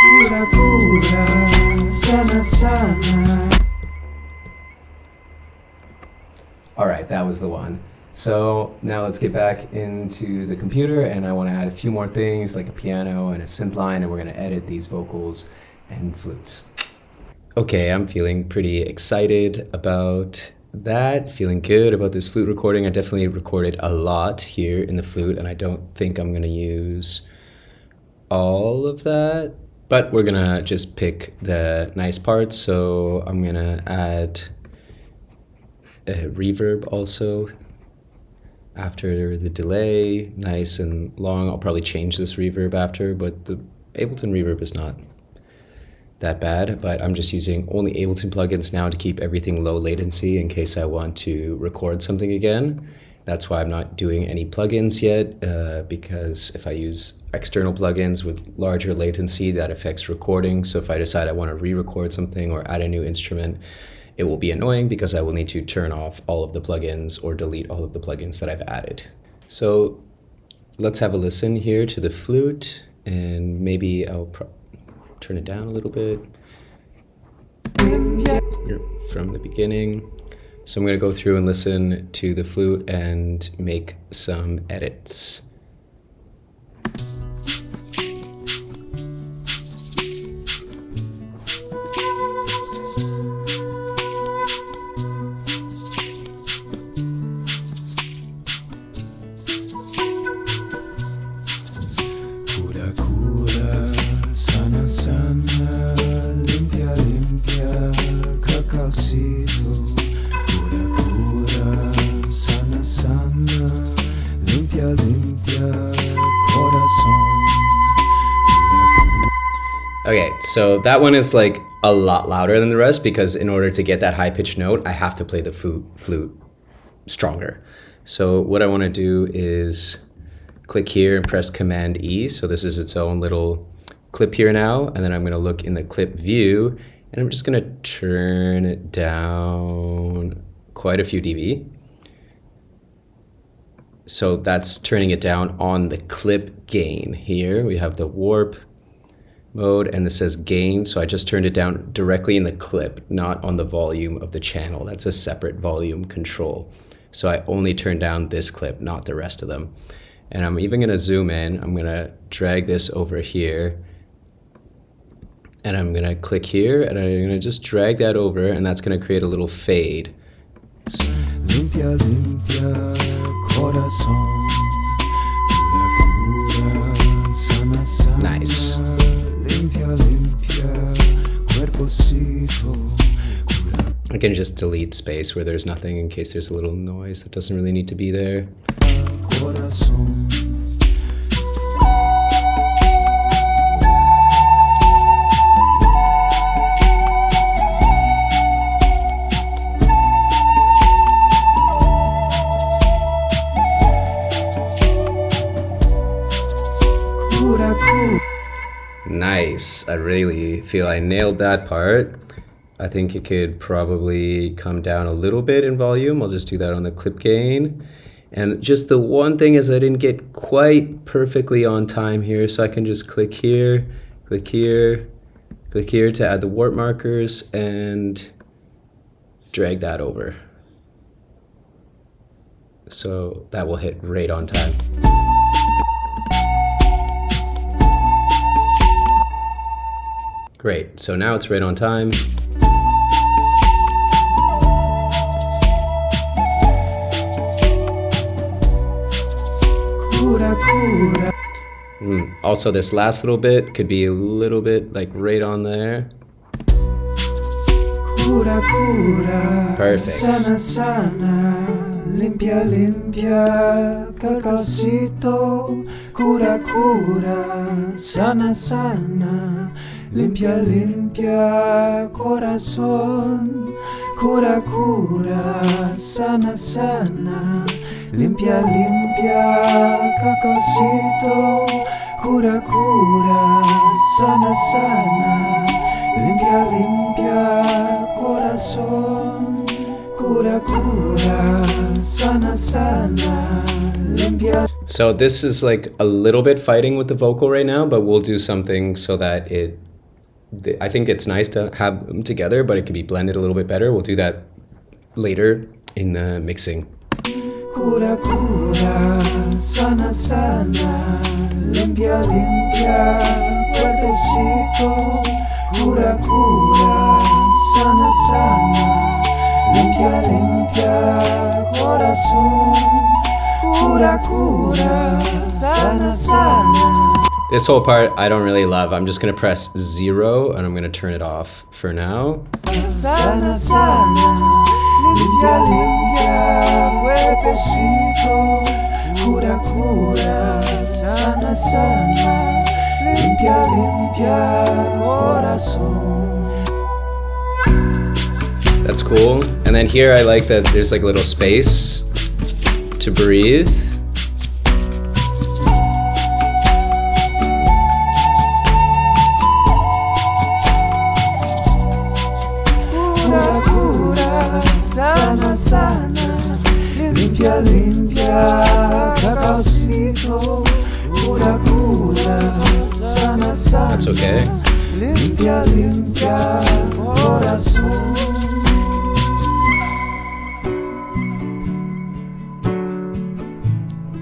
Cura, cura, sana, sana. All right, that was the one. So now let's get back into the computer, and I want to add a few more things like a piano and a synth line, and we're going to edit these vocals and flutes. Okay, I'm feeling pretty excited about that, feeling good about this flute recording. I definitely recorded a lot here in the flute, and I don't think I'm going to use all of that, but we're going to just pick the nice parts. So I'm going to add a reverb also after the delay, nice and long. I'll probably change this reverb after, but the Ableton reverb is not that bad, but I'm just using only Ableton plugins now to keep everything low latency in case I want to record something again. That's why I'm not doing any plugins yet, because if I use external plugins with larger latency, that affects recording. So if I decide I want to re-record something or add a new instrument, it will be annoying because I will need to turn off all of the plugins or delete all of the plugins that I've added. So let's have a listen here to the flute, and maybe I'll turn it down a little bit from the beginning. So I'm going to go through and listen to the flute and make some edits. Okay, so that one is like a lot louder than the rest because in order to get that high-pitched note, I have to play the flute stronger. So what I want to do is click here and press Command E. So this is its own little clip here now, and then I'm going to look in the clip view, and I'm just going to turn it down quite a few dB. So that's turning it down on the clip gain. Here we have the warp mode, and this says gain, so I just turned it down directly in the clip, not on the volume of the channel. That's a separate volume control. So I only turned down this clip, not the rest of them. And I'm even gonna zoom in. I'm gonna drag this over here, and I'm gonna click here, and I'm gonna just drag that over, and that's gonna create a little fade. Limpia, limpia, corazón. Sana, sana. Nice. Limpia, limpia, cuerpecito. I can just delete space where there's nothing in case there's a little noise that doesn't really need to be there. Corazón. I really feel I nailed that part. I think it could probably come down a little bit in volume. I'll just do that on the clip gain. And just the one thing is I didn't get quite perfectly on time here, so I can just click here, click here, click here to add the warp markers and drag that over. So that will hit right on time. Great, so now it's right on time. Also, this last little bit could be a little bit like right on there. Perfect. Sana sana, limpia limpia, cacaocito. Cura cura, sana sana, limpia limpia, corazón. Cura cura, sana sana, limpia limpia, cacaocito. Cura cura, sana sana, limpia limpia, corazón. Cura cura, sana sana, limpia. So this is like a little bit fighting with the vocal right now, but we'll do something so that I think it's nice to have them together, but it can be blended a little bit better. We'll do that later in the mixing. Cura cura, sana sana, limpia limpia, cuerpecito. Cura cura, sana sana, limpia limpia, corazón. Cura cura, sana sana. This whole part I don't really love. I'm just gonna press 0 and I'm gonna turn it off for now. Sana sana, limpia limpia, cuerpecito. Cura cura, sana sana, limpia limpia, corazón. That's cool. And then here I like that there's like a little space to breathe. Sana sana, limpia limpia, cacaocito. Cura cura, sana sana. That's okay. Limpia limpia, corazón.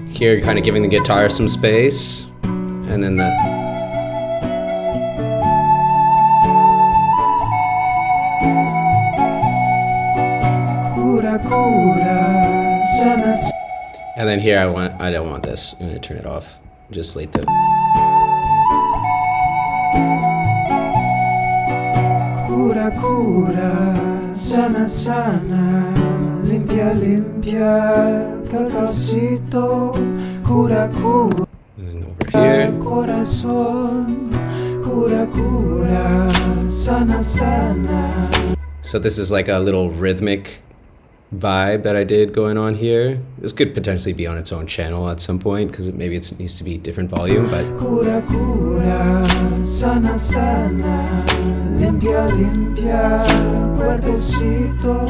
Here kind of giving the guitar some space, and then the and then here I don't want this. I'm gonna turn it off. Just like the cura cura, sana sana, limpia limpia, cacaocito. Cura cura, and over here. Corazón. Cura cura, sana sana. So this is like a little rhythmic vibe that I did going on here. This could potentially be on its own channel at some point because maybe it needs to be different volume, but Cura cura, sana sana, limpia limpia, cuerpecito.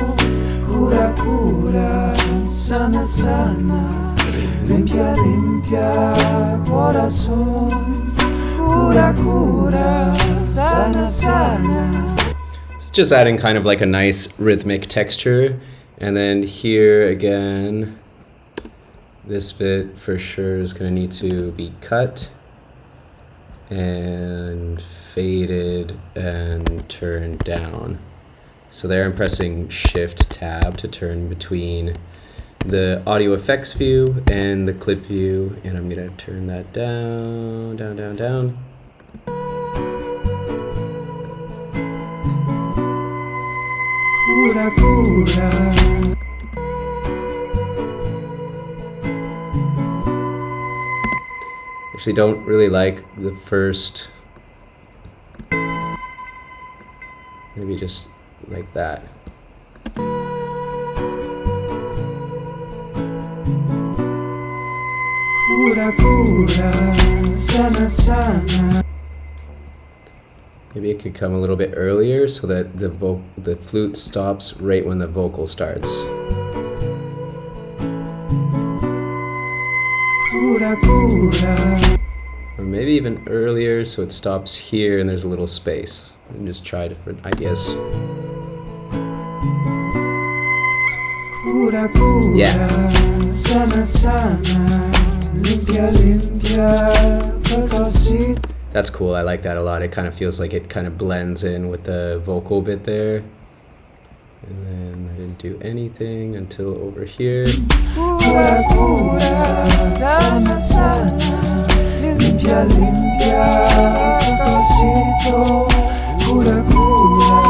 Cura cura, sana sana, limpia limpia, corazón. Cura cura, sana sana. it's just adding kind of like a nice rhythmic texture. And then here again, this bit for sure is going to need to be cut and faded and turned down. So there I'm pressing Shift Tab to turn between the audio effects view and the clip view, and I'm going to turn that down, down, down, down. Cura cura. Actually don't really like the first, maybe just like that. Cura cura, sana sana. Maybe it could come a little bit earlier so that the flute stops right when the vocal starts. Cura, cura. Or maybe even earlier so it stops here and there's a little space. And just try different ideas. Cura, cura. Yeah. Sana, sana. Limpia, limpia. Percussion. That's cool. I like that a lot. It kind of feels like it kind of blends in with the vocal bit there. And then I didn't do anything until over here. Cura, cura. Sana, sana. Limpia, limpia. Percussion. Cura, cura.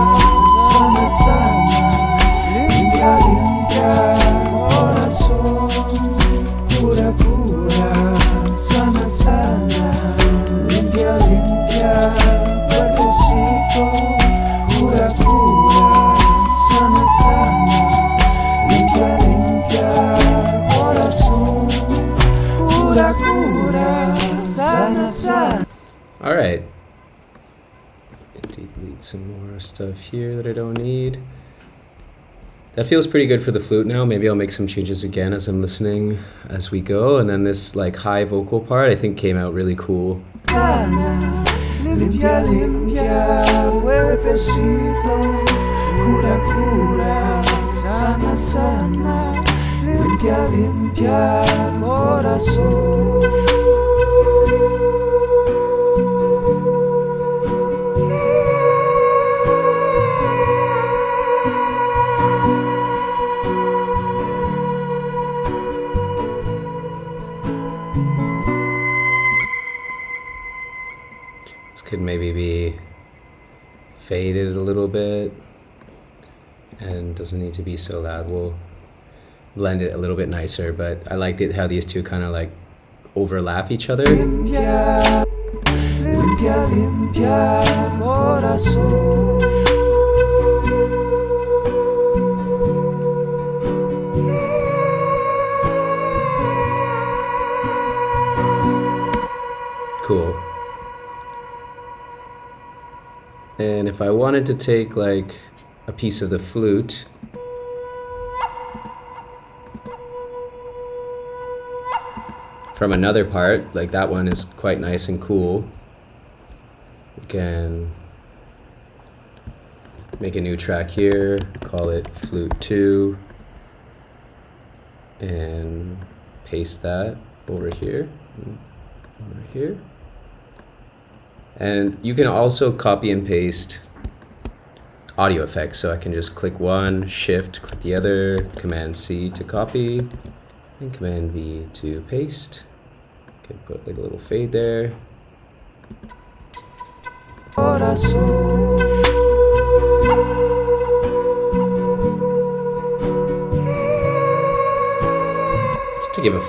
Sana, sana. Limpia, limpia. Corazón. Cura, cura. Sana, sana. Limpia, limpia, cuerpecito, cura, cura, sana, sana, limpia, limpia, corazón, cura, cura, sana, sana. All right. Delete some more stuff here that I don't need. That feels pretty good for the flute now. Maybe I'll make some changes again as I'm listening as we go. And then this like high vocal part I think came out really cool. Sana, limpia, limpia, cuerpecito, cura, cura, sana, sana, limpia, limpia, corazón. Could maybe be faded a little bit and doesn't need to be so loud. We'll blend it a little bit nicer, but I liked it how these two kind of like overlap each other. Limpia, limpia, limpia, corazón. Cool. And if I wanted to take like a piece of the flute from another part, like that one is quite nice and cool, we can make a new track here, call it Flute.2, and paste that over here, over here. And you can also copy and paste audio effects. So I can just click one, shift, click the other, Command C to copy, and Command V to paste. Can put like a little fade there. Just to give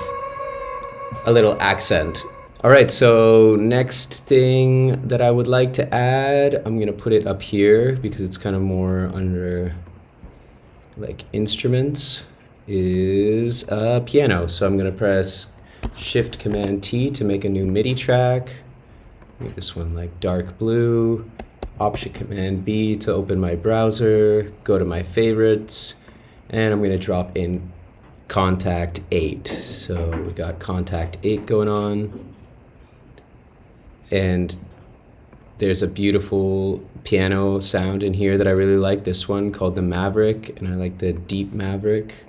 a little accent. All right, so next thing that I would like to add, I'm gonna put it up here because it's kind of more under like instruments, is a piano. So I'm gonna press Shift Command T to make a new MIDI track. Make this one like dark blue. Option Command B to open my browser, go to my favorites, and I'm gonna drop in Contact 8. So we got Contact 8 going on. And there's a beautiful piano sound in here that I really like. This one called the Maverick, and I like the Deep Maverick.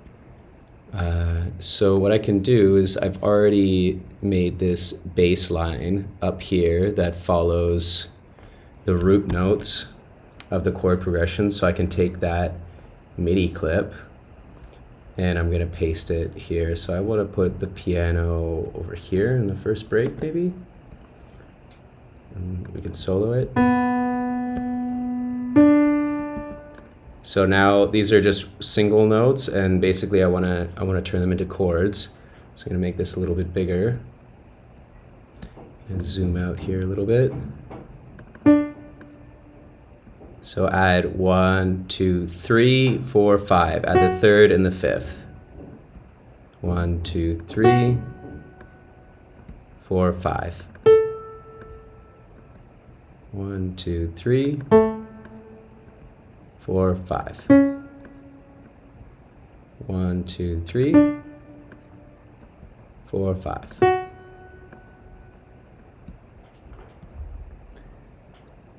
So what I can do is I've already made this bass line up here that follows the root notes of the chord progression. So I can take that MIDI clip and I'm gonna paste it here. So I wanna put the piano over here in the first break maybe. And we can solo it. So now these are just single notes, and basically I wanna turn them into chords. So I'm gonna make this a little bit bigger and zoom out here a little bit. So add 1, 2, 3, 4, 5. Add the third and the fifth. 1, 2, 3, 4, 5. 1, 2, 3, 4, 5. 1, 2, 3, 4, 5.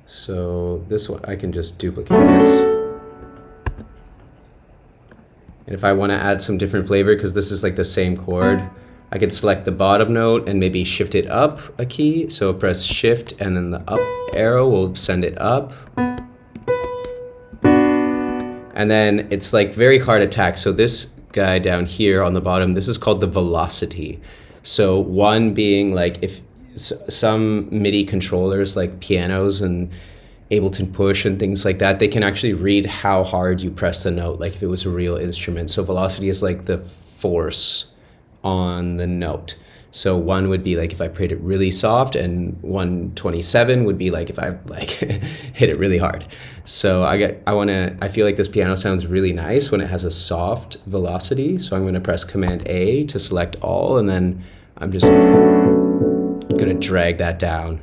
So this one, I can just duplicate this. And if I want to add some different flavor, because this is like the same chord, I could select the bottom note and maybe shift it up a key. So press shift and then the up arrow will send it up. And then it's like very hard attack. So this guy down here on the bottom, this is called the velocity. So one being like if some MIDI controllers like pianos and Ableton Push and things like that, they can actually read how hard you press the note, like if it was a real instrument. So velocity is like the force on the note. So one would be like if I played it really soft, and 127 would be like if I like hit it really hard. So I feel like this piano sounds really nice when it has a soft velocity. So I'm going to press Command A to select all, and then I'm just going to drag that down.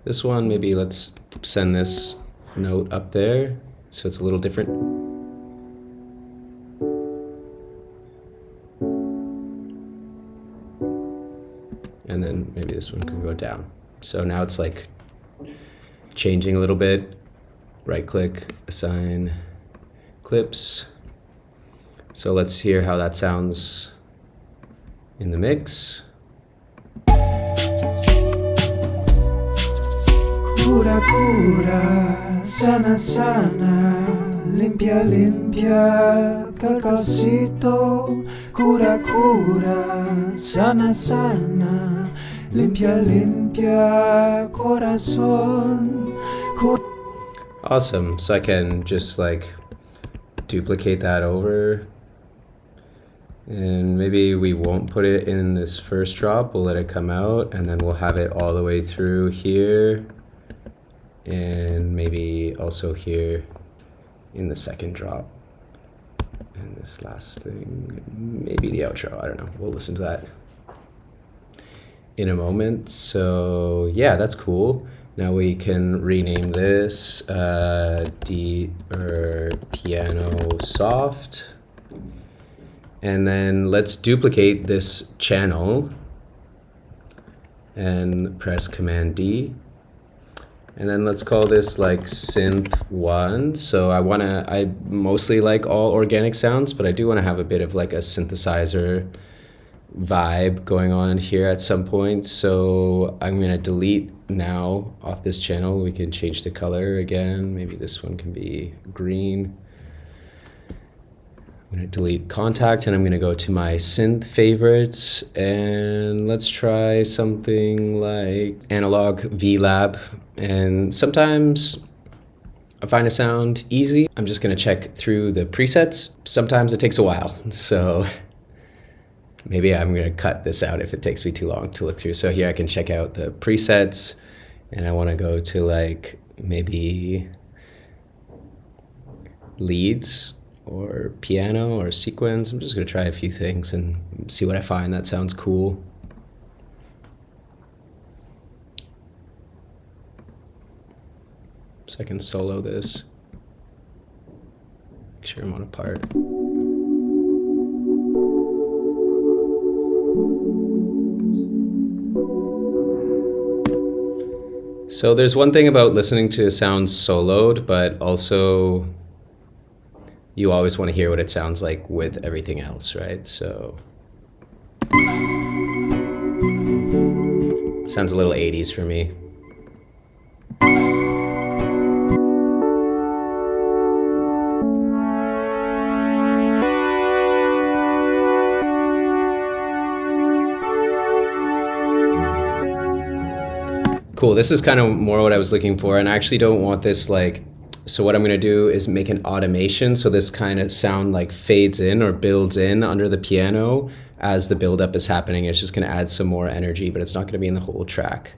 This one, maybe let's send this note up there so it's a little different. And then maybe this one can go down. So now it's like changing a little bit. Right click, assign clips. So let's hear how that sounds in the mix. Cura, cura, sana, sana, limpia, limpia, cacaocito. Cura, cura, sana, sana, limpia, limpia, corazón. Awesome. So I can just like duplicate that over. And maybe we won't put it in this first drop. We'll let it come out, and then we'll have it all the way through here. And maybe also here in the second drop. And this last thing, maybe the outro, I don't know. We'll listen to that in a moment. So yeah, that's cool. Now we can rename this piano soft. And then let's duplicate this channel and press Command D. And then let's call this like synth 1. So I mostly like all organic sounds, but I do want to have a bit of like a synthesizer vibe going on here at some point. So I'm going to delete now off this channel. We can change the color again. Maybe this one can be green. I'm going to delete contact, and I'm going to go to my synth favorites, and let's try something like analog VLab. And sometimes I find a sound easy. I'm just going to check through the presets. Sometimes it takes a while, so maybe I'm going to cut this out if it takes me too long to look through. So here I can check out the presets, and I want to go to like maybe leads or piano or sequence. I'm just going to try a few things and see what I find that sounds cool. So I can solo this. Make sure I'm on a part. So there's one thing about listening to sounds soloed, but also you always want to hear what it sounds like with everything else, right? So sounds a little 80s for me. Cool, this is kind of more what I was looking for, and I actually don't want this like, so what I'm gonna do is make an automation so this kind of sound like fades in or builds in under the piano as the buildup is happening. It's just gonna add some more energy, but it's not gonna be in the whole track.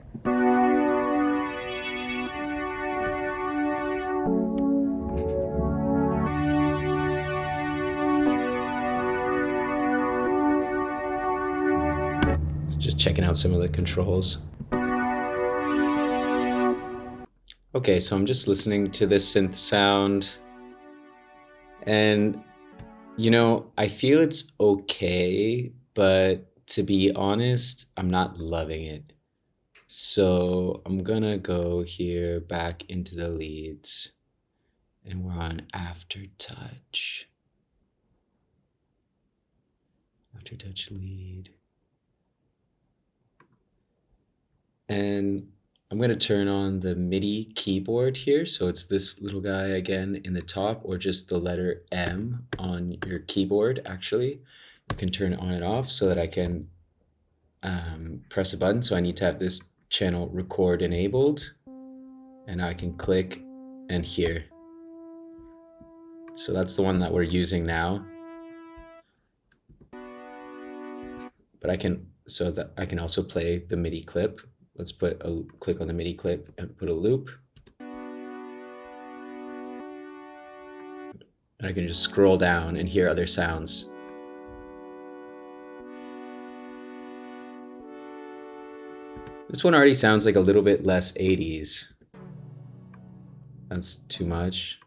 just checking out some of the controls. Okay, so I'm just listening to this synth sound, and you know, I feel it's okay, but to be honest, I'm not loving it. So I'm gonna go here back into the leads, and we're on Aftertouch. Aftertouch lead. And I'm going to turn on the MIDI keyboard here. So it's this little guy again in the top, or just the letter M on your keyboard, actually. You can turn it on and off so that I can press a button. So I need to have this channel record enabled. And I can click and hear. So that's the one that we're using now. But I can also play the MIDI clip. Let's click on the MIDI clip and put a loop. And I can just scroll down and hear other sounds. This one already sounds like a little bit less 80s. That's too much.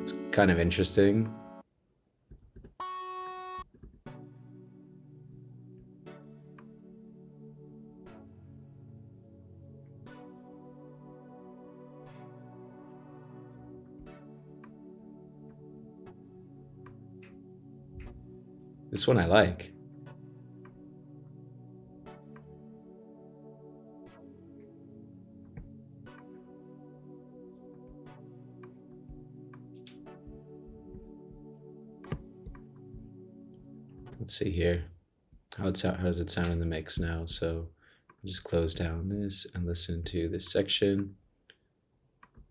It's kind of interesting. This one I like. Let's see here. How does it sound in the mix now? So I'll just close down this and listen to this section.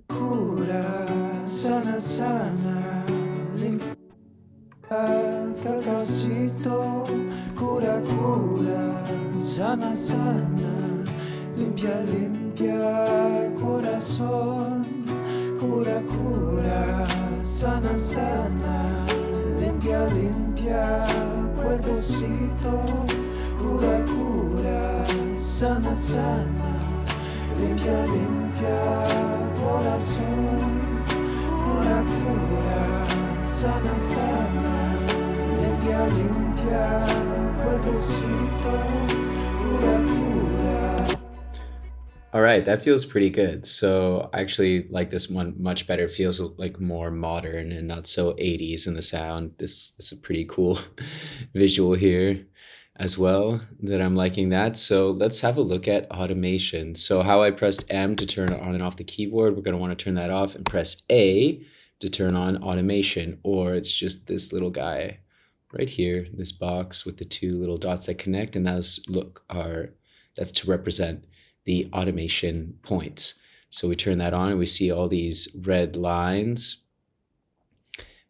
Cura, sana, sana, limpia, Cacao, cura, cura, sana, sana, limpia, limpia, corazón, cura, cura, sana, sana, limpia, limpia, cuerpecito, cura, cura, sana, sana, limpia, limpia, corazón, cura, cura, sana, sana, limpia, limpia, cuerpecito, cura, cura. All right, that feels pretty good. So I actually like this one much better. It feels like more modern and not so 80s in the sound. This is a pretty cool visual here as well, that I'm liking that. So let's have a look at automation. So how I pressed M to turn on and off the keyboard, we're going to want to turn that off, and press A to turn on automation, or it's just this little guy right here, this box with the two little dots that connect, and that's to represent the automation points. So we turn that on and we see all these red lines.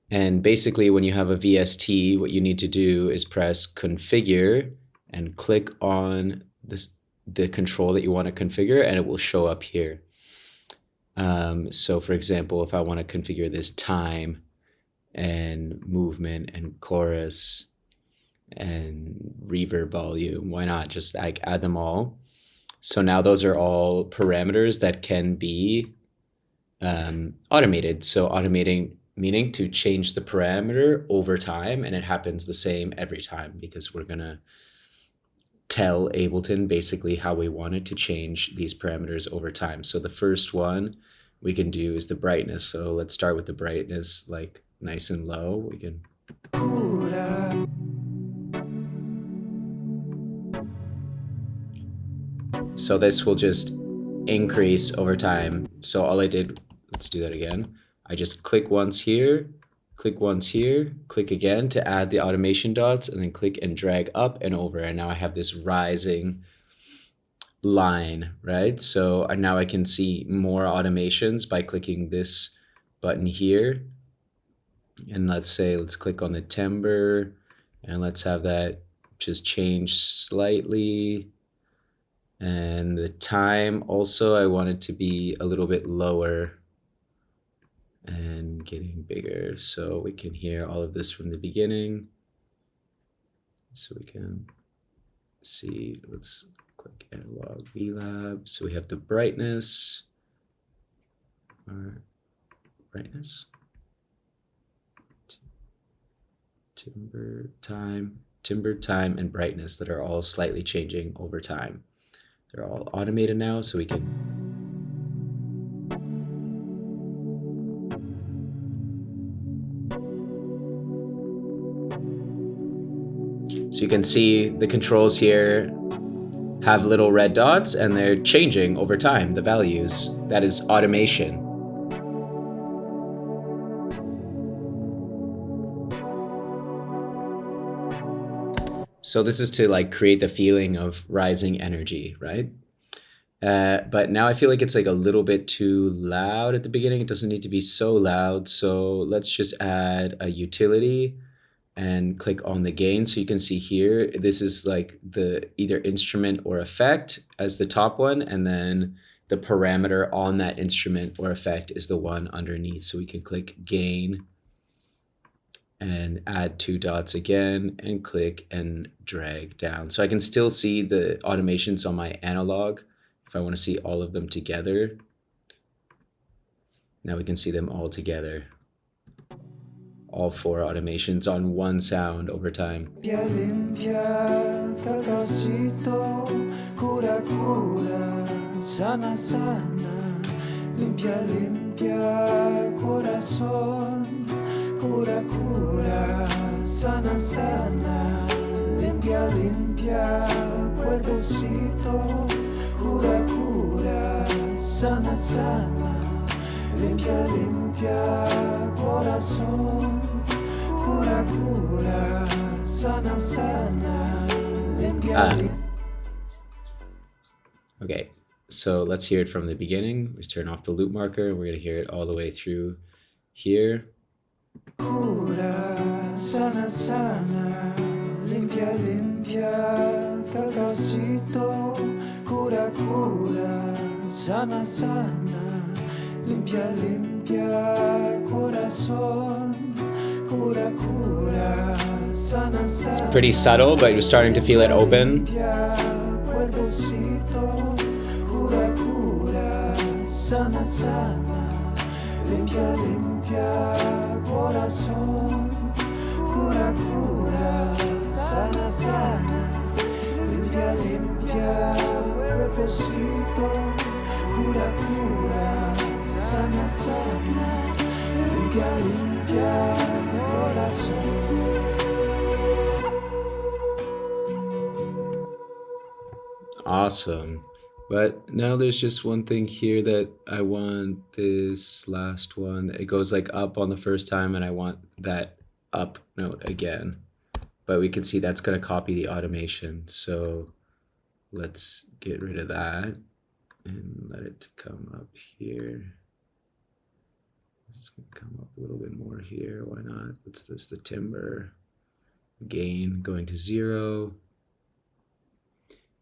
And basically when you have a VST, what you need to do is press configure and click on the control that you want to configure, and it will show up here. So for example, if I want to configure this time and movement and chorus and reverb volume, why not just like add them all? So now those are all parameters that can be automated. So automating meaning to change the parameter over time, and it happens the same every time because we're gonna tell Ableton basically how we want it to change these parameters over time. So the first one we can do is the brightness. So let's start with the brightness, like nice and low. We can. So this will just increase over time. So all I did, let's do that again. I just click once here, click once here, click again to add the automation dots, and then click and drag up and over. And now I have this rising line, right? So now I can see more automations by clicking this button here. And let's click on the timbre, and let's have that just change slightly. And the time also, I want it to be a little bit lower and getting bigger so we can hear all of this from the beginning. so we can see. Let's click analog VLab. So we have the brightness, or brightness, timbre, time, and brightness that are all slightly changing over time. They're all automated now, so we can see the controls here have little red dots and they're changing over time, the values. That is automation. So this is to like create the feeling of rising energy, right? But now I feel like it's like a little bit too loud at the beginning. It doesn't need to be so loud. So let's just add a utility and click on the gain. So you can see here, this is like the either instrument or effect as the top one, and then the parameter on that instrument or effect is the one underneath. So we can click gain and add 2 dots again and click and drag down. So I can still see the automations on my analog if I want to see all of them together. Now we can see them all together. All 4 automations on one sound over time. Cura, cura, sana, sana, limpia, limpia, cuerpecito. Cura, cura, sana, sana, limpia, limpia, corazón. Cura, cura, sana, sana, limpia, limpia. Okay, so let's hear it from the beginning. We turn off the loop marker. We're going to hear it all the way through here. Cura, sana, sana, limpia, limpia, Cacaocito. Cura, cura, sana, sana, limpia, limpia, corazón. Cura, cura, sana, sana. It's pretty subtle, but you're starting to feel it open. Cuerpecito. Cura, cura, sana, sana, limpia, limpia. Corazón, cura, cura, sana, sana, limpia, limpia, cuerpecito. Cura, cura, sana, sana, limpia, limpia, corazón. Awesome. But now there's just one thing here that I want this last one. It goes like up on the first time and I want that up note again. But we can see that's going to copy the automation. So let's get rid of that and let it come up here. It's going to come up a little bit more here. Why not? What's this? The timbre. Gain going to 0.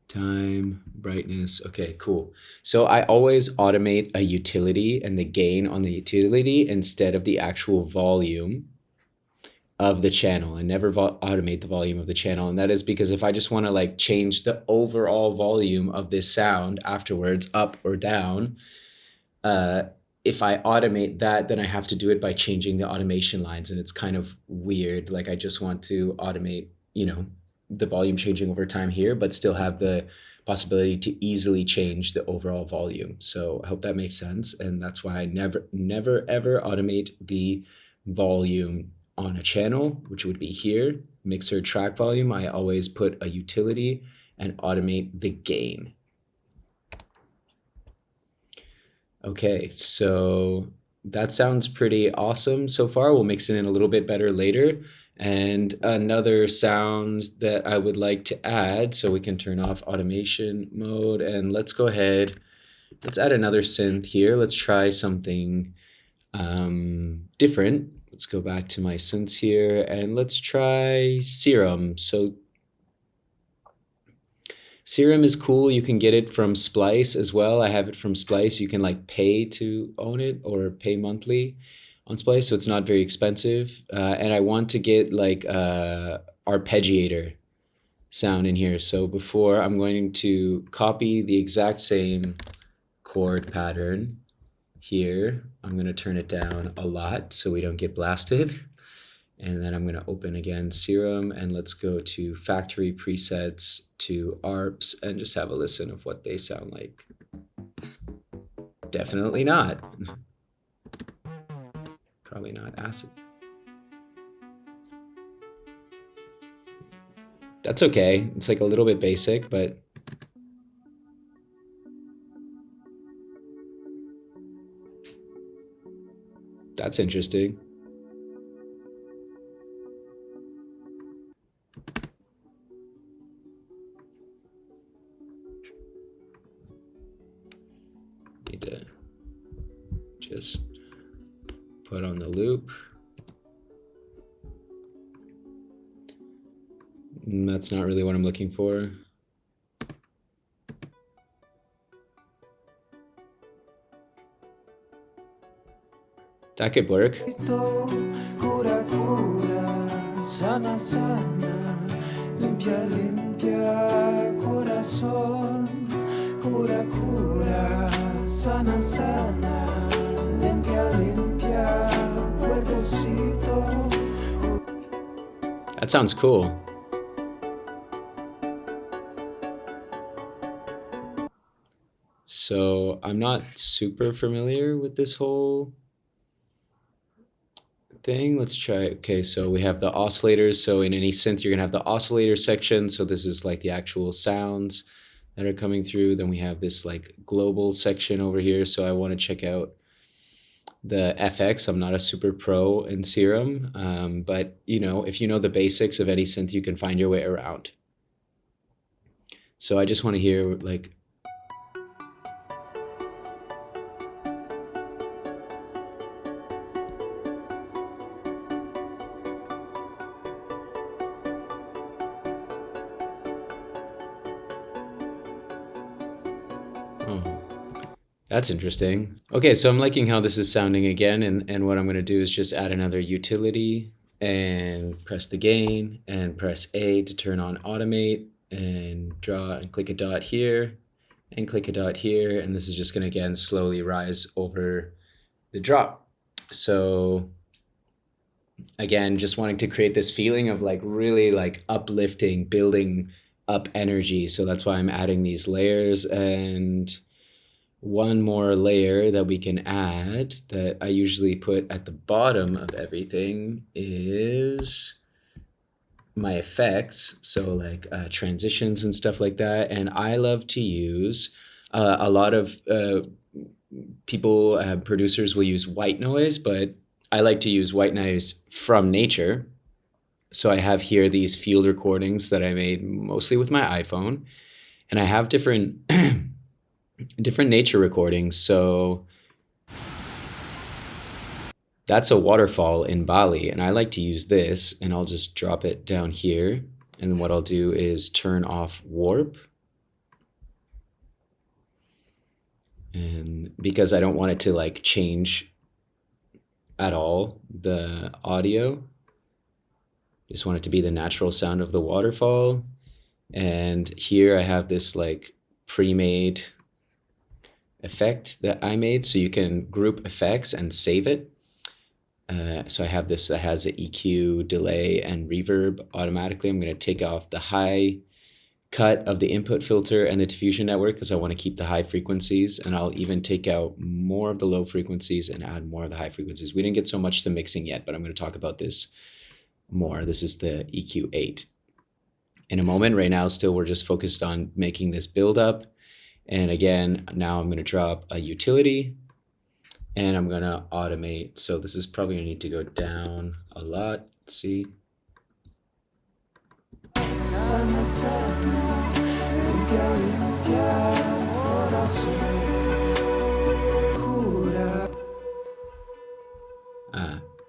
Time, brightness. Okay, cool. So I always automate a utility and the gain on the utility instead of the actual volume of the channel. I never automate the volume of the channel. And that is because if I just want to like change the overall volume of this sound afterwards, up or down, if I automate that, then I have to do it by changing the automation lines. And it's kind of weird. Like I just want to automate, you know, the volume changing over time here, but still have the possibility to easily change the overall volume. So I hope that makes sense. And that's why I never ever automate the volume on a channel, which would be here, mixer track volume. I always put a utility and automate the gain. Okay, so that sounds pretty awesome so far. We'll mix it in a little bit better later. And another sound that I would like to add, so we can turn off automation mode, and let's go ahead, let's add another synth here. Let's try something different. Let's go back to my synths here and let's try Serum. So Serum is cool. You can get it from Splice as well. I have it from Splice. You can like pay to own it or pay monthly on Splice, so it's not very expensive. And I want to get like arpeggiator sound in here. So before, I'm going to copy the exact same chord pattern here. I'm going to turn it down a lot so we don't get blasted. And then I'm going to open again Serum, and let's go to factory presets, to ARPs, and just have a listen of what they sound like. Definitely not. Probably not acid. That's okay. It's like a little bit basic, but that's interesting. Need to just put on the loop. That's not really what I'm looking for. That could work. Cura, cura, sana, sana, limpia, limpia, corazón. Cura, cura, sana, sana, limpia, limpia, cuerpecito. That sounds cool. So I'm not super familiar with this whole thing. Let's try. Okay, so we have the oscillators. So in any synth, you're gonna have the oscillator section. So this is like the actual sounds that are coming through. Then we have this like global section over here. So I want to check out the FX. I'm not a super pro in Serum, but you know, if you know the basics of any synth, you can find your way around. So I just want to hear like. That's interesting. Okay, so I'm liking how this is sounding again, and what I'm going to do is just add another utility and press the gain and press A to turn on automate and draw and click a dot here and click a dot here, and this is just going to again slowly rise over the drop. So again, just wanting to create this feeling of like really like uplifting, building up energy. So that's why I'm adding these layers. And one more layer that we can add that I usually put at the bottom of everything is my effects. So like transitions and stuff like that. And I love to use a lot of people, producers will use white noise, but I like to use white noise from nature. So I have here these field recordings that I made mostly with my iPhone, and I have different different nature recordings. So that's a waterfall in Bali, and I like to use this, and I'll just drop it down here. And then what I'll do is turn off warp. And because I don't want it to like change at all the audio, just want it to be the natural sound of the waterfall. And here I have this like pre-made effect that I made, so you can group effects and save it. So I have this that has an EQ, delay, and reverb automatically. I'm going to take off the high cut of the input filter and the diffusion network because I want to keep the high frequencies, and I'll even take out more of the low frequencies and add more of the high frequencies. We didn't get so much to mixing yet, but I'm going to talk about this more. This is the EQ8. In a moment, right now, still we're just focused on making this build up. And again, now I'm going to drop a utility and I'm going to automate. So this is probably going to need to go down a lot. Let's see.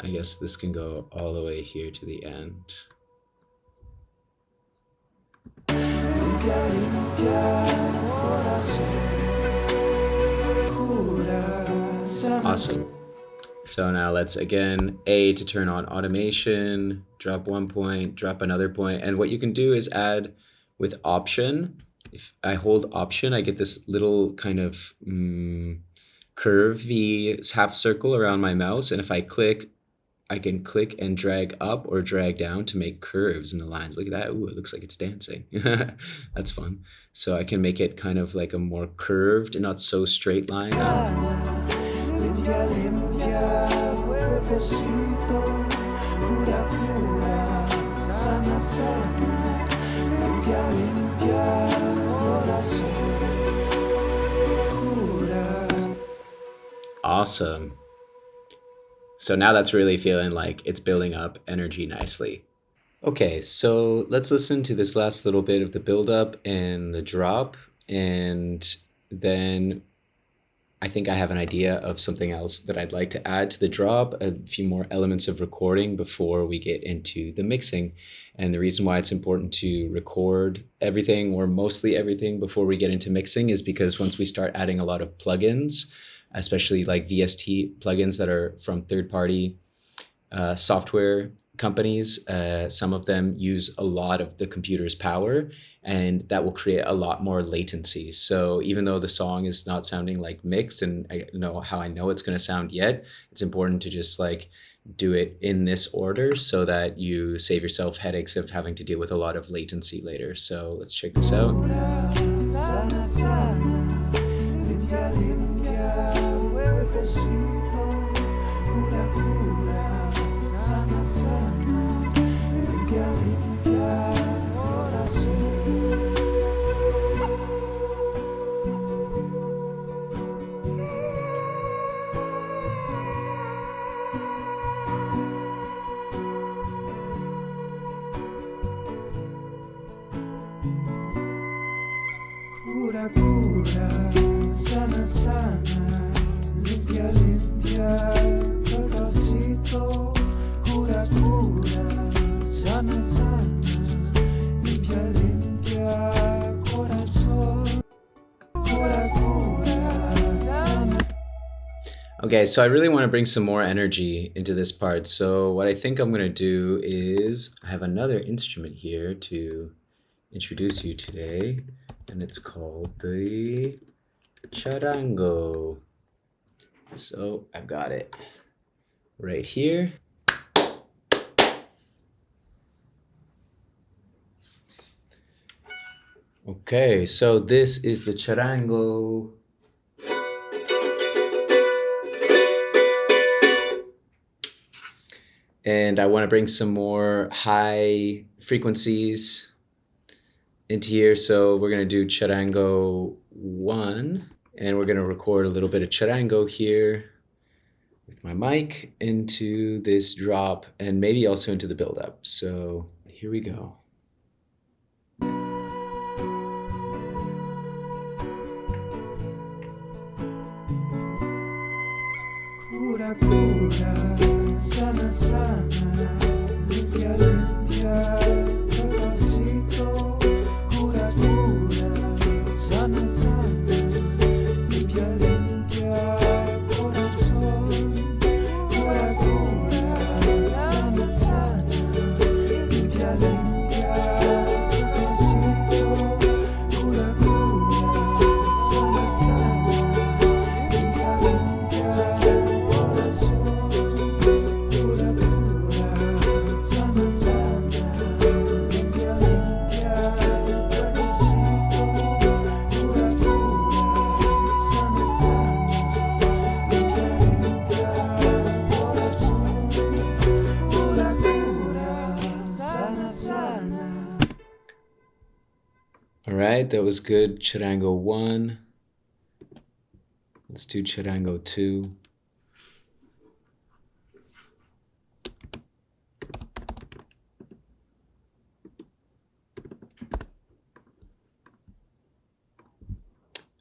I guess this can go all the way here to the end. Awesome. So now let's again, A to turn on automation, drop one point, drop another point. And what you can do is add with Option. If I hold Option, I get this little kind of curvy half circle around my mouse. And if I click, I can click and drag up or drag down to make curves in the lines. Look at that. Ooh, it looks like it's dancing. That's fun. So I can make it kind of like a more curved and not so straight line. Awesome. So now that's really feeling like it's building up energy nicely. Okay, so let's listen to this last little bit of the build up and the drop, and then I think I have an idea of something else that I'd like to add to the drop, a few more elements of recording before we get into the mixing. And the reason why it's important to record everything or mostly everything before we get into mixing is because once we start adding a lot of plugins, especially like VST plugins that are from third-party software companies, some of them use a lot of the computer's power, and that will create a lot more latency. So even though the song is not sounding like mixed, and I know how I know it's going to sound yet, it's important to just like do it in this order so that you save yourself headaches of having to deal with a lot of latency later. So let's check this out. Okay, so I really want to bring some more energy into this part. So what I think I'm going to do is I have another instrument here to introduce you today, and it's called the charango. So I've got it right here. Okay, so this is the charango. And I want to bring some more high frequencies into here. So we're going to do charango 1, and we're going to record a little bit of charango here with my mic into this drop and maybe also into the build-up. So here we go. Cura, cura, sana, sana, limpia, limpia, pedacito. Cura, cura, sana, sana, limpia, limpia, corazón. Cura, cura, sana, sana, limpia, limpia, pedacito. Cura, cura, sana, sana, limpia, limpia. All right, that was good. Charango 1. Let's do charango 2.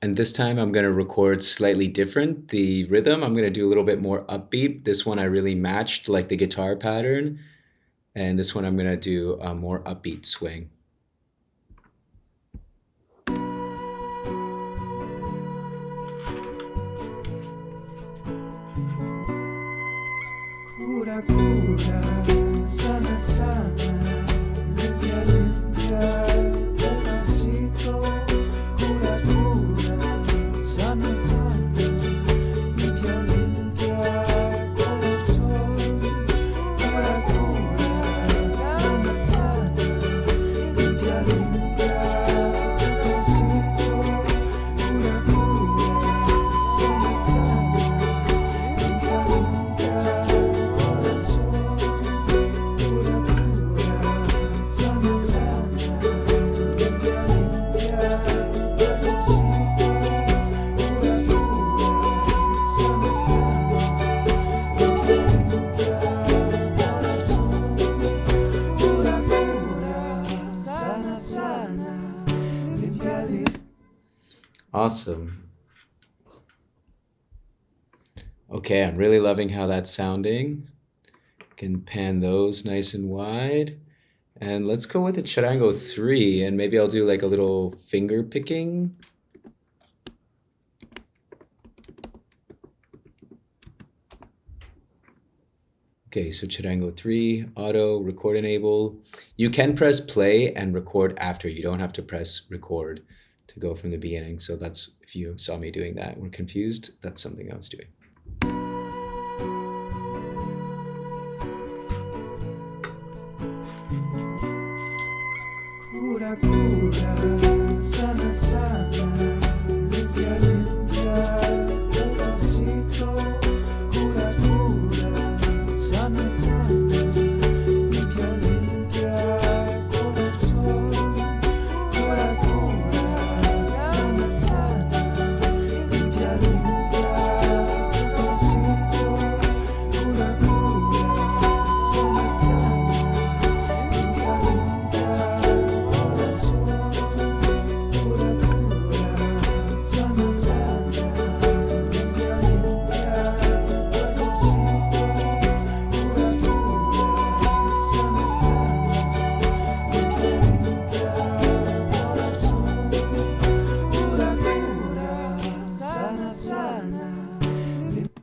And this time I'm going to record slightly different. The rhythm, I'm going to do a little bit more upbeat. This one I really matched like the guitar pattern. And this one I'm going to do a more upbeat swing. Cura, cura, sana, sana, limpia, limpia, Awesome. Okay, I'm really loving how that's sounding. Can pan those nice and wide. And let's go with a charango 3, and maybe I'll do like a little finger picking. Okay, so charango 3, auto, record enable. You can press play and record after. You don't have to press record to go from the beginning. So that's, if you saw me doing that, were confused, that's something I was doing. Cura, cura, sana, sana, limpia, limpia, pedacito. Cura, cura, sana, sana, limpia, limpia, corazón. Cura, cura, sana, sana, limpia, limpia, pedacito. Cura, cura, sana, sana, limpia, limpia.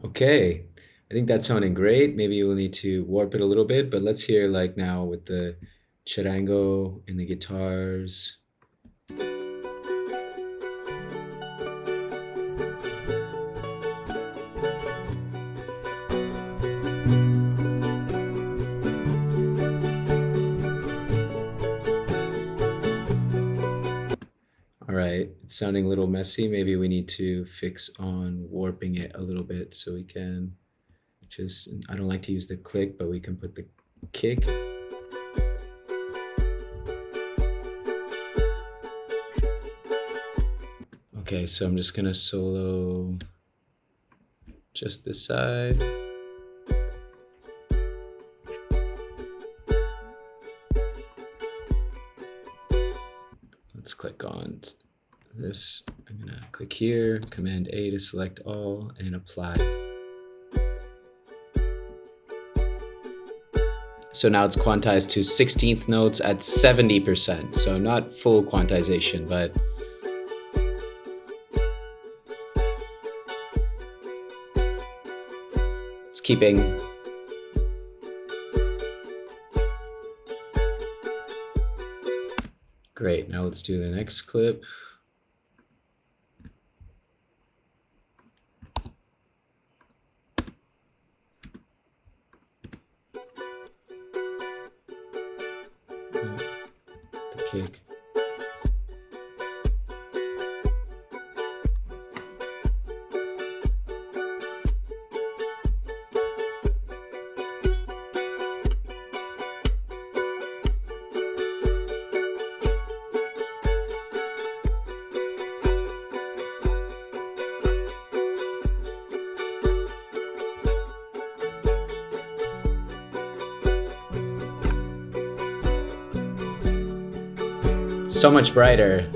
Okay, I think that's sounding great. Maybe we'll need to warp it a little bit, but let's hear like now with the charango and the guitars. All right, it's sounding a little messy. Maybe we need to fix on warping it a little bit so we can just, I don't like to use the click, but we can put the kick. Okay, so I'm just gonna solo just this side. Let's click on this. I'm gonna click here, Command A to select all and apply. So now it's quantized to 16th notes at 70%. So not full quantization, but it's keeping. Great, now let's do the next clip. The kick. So much brighter.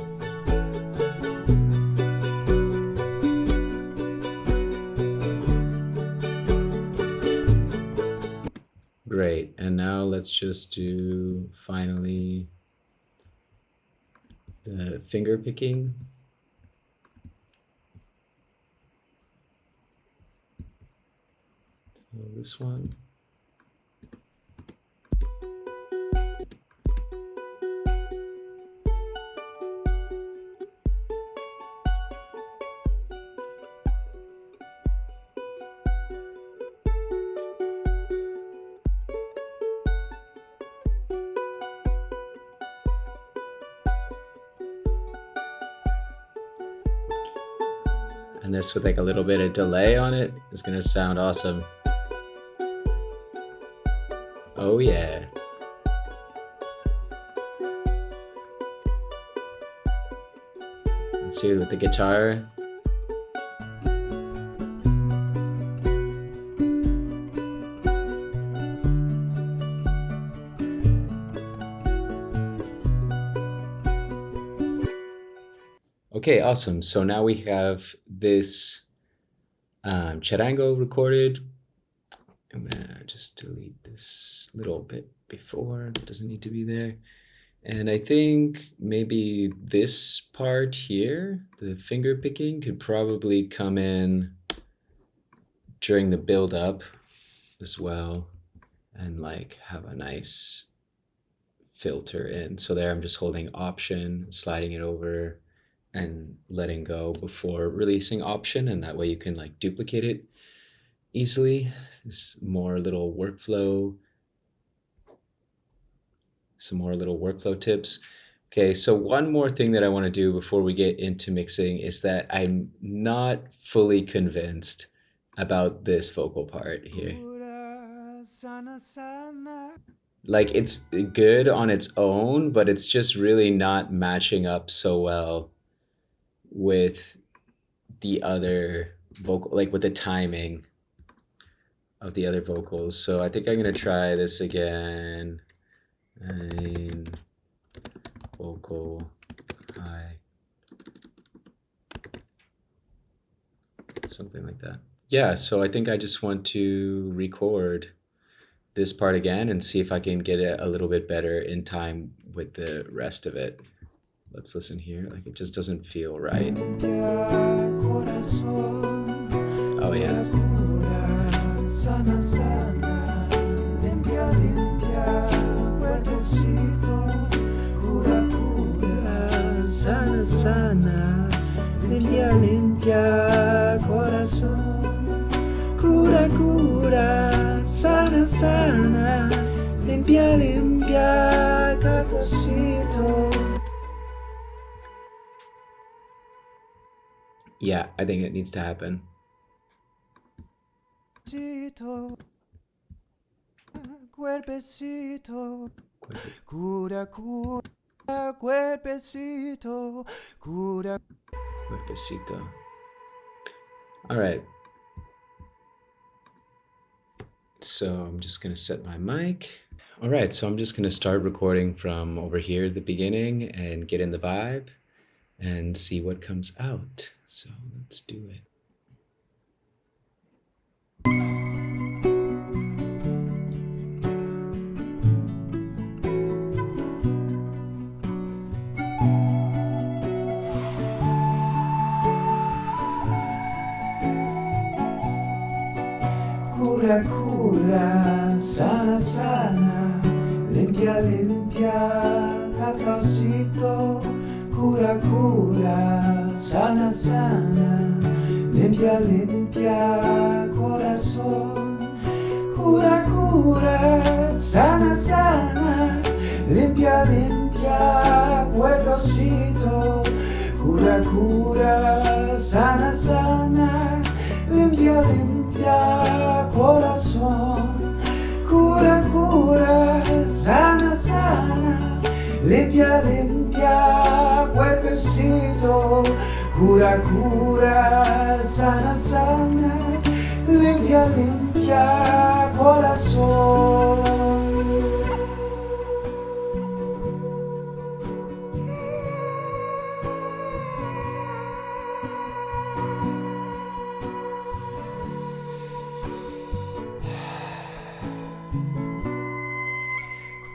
Great, and now let's just do finally the finger picking. So this one. And this with like a little bit of delay on it is gonna sound awesome. Oh yeah. Let's see it with the guitar. Okay, awesome. So now we have this charango recorded. I'm gonna just delete this little bit before, it doesn't need to be there. And I think maybe this part here, the finger picking, could probably come in during the build up as well and like have a nice filter in. So there I'm just holding Option, sliding it over and letting go before releasing Option, and that way you can like duplicate it easily. Just more little workflow, some more little workflow tips. Okay, so one more thing that I want to do before we get into mixing is that I'm not fully convinced about this vocal part here. Like, it's good on its own, but it's just really not matching up so well with the other vocal, like with the timing of the other vocals. So I think I'm gonna try this again. And vocal high, something like that. Yeah, so I think I just want to record this part again and see if I can get it a little bit better in time with the rest of it. Let's listen here. Like, it just doesn't feel right. Oh yeah. Sana, sana, limpia, limpia, corazón. Cura, cura, sana, sana, limpia, limpia, caprosito. Yeah, I think it needs to happen. Cuerpecito, cura, cura, cuerpecito, cura. Cuerpecito. All right. So I'm just gonna set my mic. All right, so I'm just gonna start recording from over here at the beginning and get in the vibe and see what comes out. So let's do it. Cura, cura, sana, sana, limpia, limpia, cacaocito. Cura, cura, sana, sana, limpia, limpia, corazón. Cura, cura, sana, sana, limpia, limpia, cuerpocito. Cura, cura, sana, sana, limpia, limpia, corazón. Cura, cura, sana, sana, limpia, limpia, cuerpecito. Cura, cura, sana, sana, limpia, limpia, corazón.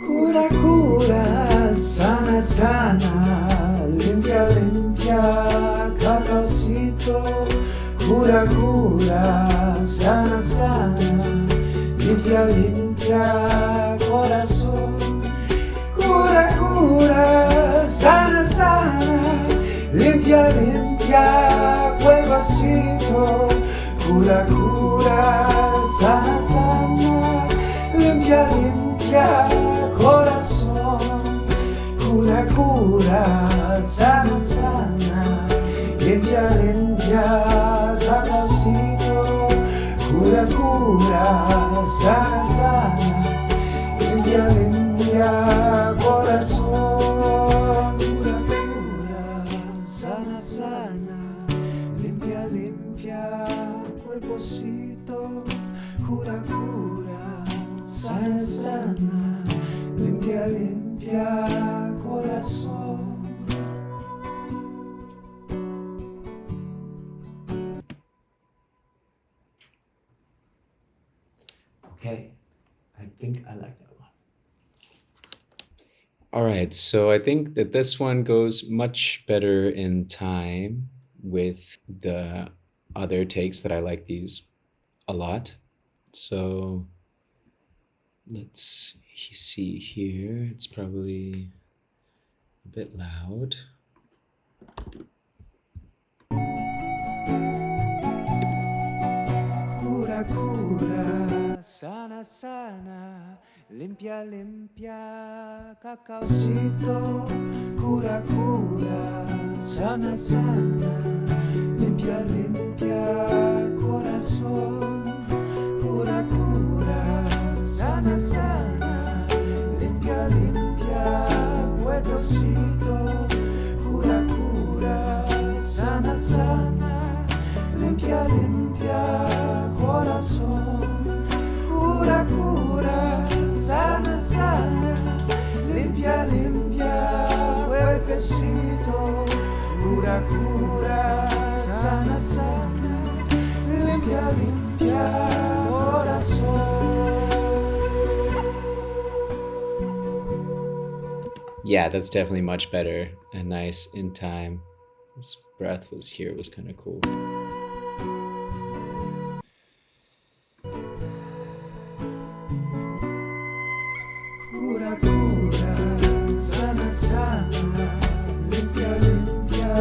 Cura, cura, sana, sana, limpia, limpia, cacaocito. Cura, cura, sana, sana, limpia, limpia, corazón. Cura, cura, sana, sana, limpia, limpia, cuerpocito. Cura, cura, sana, sana, limpia, limpia, corazón. Cura, cura, sana, sana, limpia, limpia, cacaocito. Cura, cura, sana, sana, limpia, limpia, corazón. Cura, cura, sana, sana, limpia, limpia, cuerpocito. Cura, cura, sana, sana, limpia, limpia, corazón. Okay, I think I like that one. All right, so I think that this one goes much better in time with the other takes that I like these a lot. So let's see here. It's probably a bit loud. Cura, cura, sana, sana, limpia, limpia, cacaocito. Cura, cura, sana, sana, limpia, limpia, corazón. Cura, cura, sana, sana, limpia, limpia, cuerpocito. Cura, cura, sana, sana, limpia, limpia, corazón. Cura, cura, sana, sana, limpia, limpia, cuerpecito. Cura, cura, sana, sana, limpia, limpia, corazón. Yeah, that's definitely much better and nice in time. This breath was here, was kind of cool. Cura, cura, sana, sana, limpia, limpia,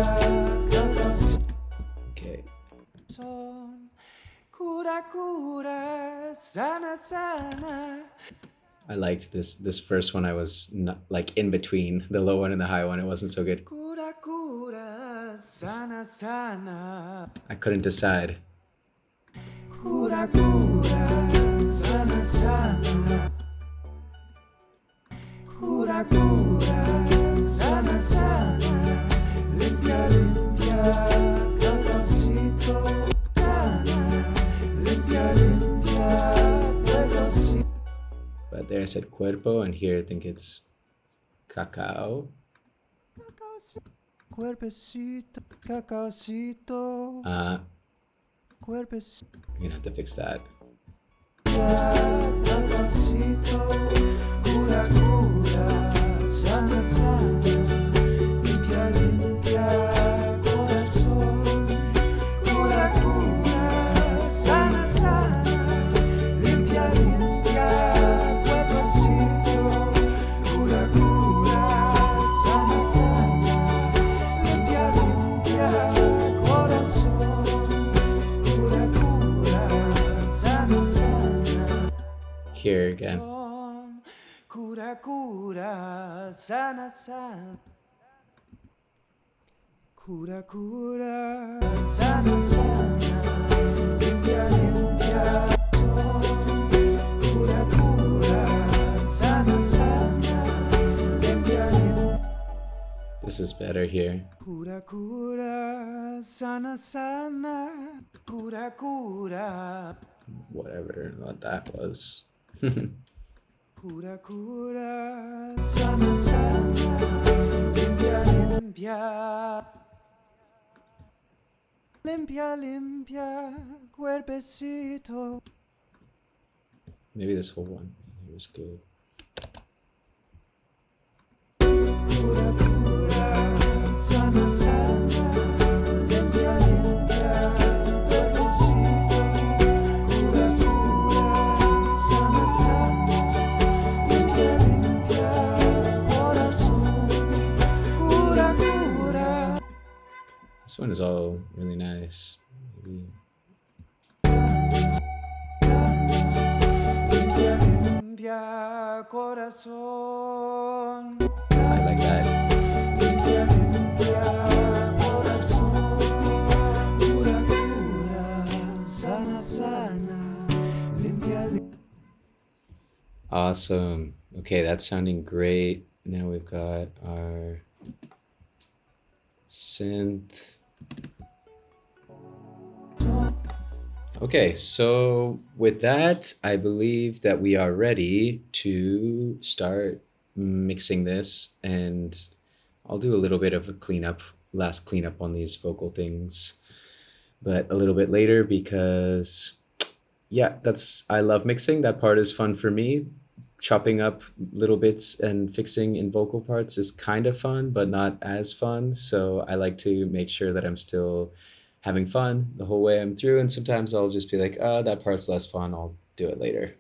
corazón. Okay. Cura, cura, sana, sana. I liked this first one. I was not, like in between the low one and the high one. It wasn't so good. Cura, cura, sana, sana. I couldn't decide. Cura, cura, sana, sana. Cura, cura, sana, sana. Limpia, limpia, cacaocito. Sana, limpia, limpia, cuerpocito. But there I said cuerpo, and here I think it's cacao. Cuerpecito, cacaocito. Cuerpecito, I'm gonna have to fix that. cacaocito. Cura, cura, sana, sana. Limpia, limpia, corazón. Cura, cura, sana, sana. Limpia, limpia, cuerpocito. Cura, cura, sana, sana. Limpia, limpia, corazón. Cura, cura, sana, sana. Here again. Cura, cura, sana, sana. Cura, cura, sana, sana. Limpia, limpia. Cura, cura, sana, sana. Limpia, limpia. This is better here. Cura, cura, sana, sana. Cura, cura. Whatever what that was. Cura, cura, sana, sana, limpia, limpia. Limpia, limpia, cuerpecito. Maybe this whole one was good. Cura, cura, sana, sana, limpia, limpia, cuerpecito. Cura, cura, sana, sana, limpia, limpia, corazón. Cura, cura. This one is all really nice. Maybe. Limpia, limpia, corazón. I like that. Limpia, limpia, corazón. Cura, cura, sana, sana. Limpia, limpia. Awesome. Okay, that's sounding great. Now we've got our synth. Okay, so with that, I believe that we are ready to start mixing this, and I'll do a little bit of a last cleanup on these vocal things, but a little bit later because yeah, I love mixing. That part is fun for me. Chopping up little bits and fixing in vocal parts is kind of fun, but not as fun. So I like to make sure that I'm still having fun the whole way I'm through. And sometimes I'll just be like, oh, that part's less fun. I'll do it later.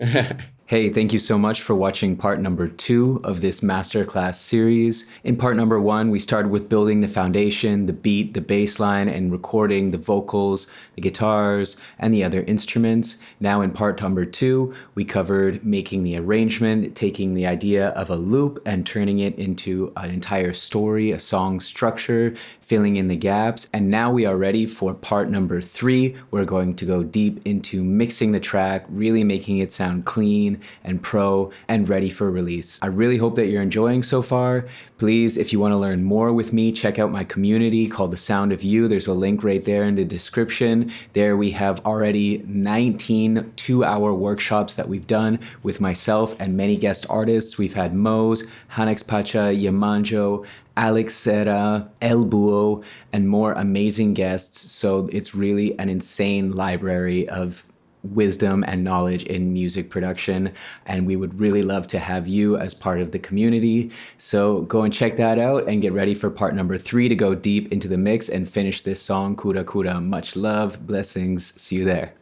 Hey, thank you so much for watching part number 2 of this masterclass series. In part number 1, we started with building the foundation, the beat, the bass line, and recording the vocals, the guitars, and the other instruments. Now in part number 2, we covered making the arrangement, taking the idea of a loop and turning it into an entire story, a song structure, filling in the gaps. And now we are ready for part number 3. We're going to go deep into mixing the track, really making it sound clean and pro and ready for release. I really hope that you're enjoying so far. Please, if you want to learn more with me, check out my community called The Sound of You. There's a link right there in the description. There we have already 19 2-hour workshops that we've done with myself and many guest artists. We've had Mose, Hanex Pacha, Yamanjo, Alex Serra, El Buo, and more amazing guests. So it's really an insane library of wisdom and knowledge in music production, and we would really love to have you as part of the community. So go and check that out and get ready for part number 3 to go deep into the mix and finish this song, Cura Cura. Much love, blessings, see you there.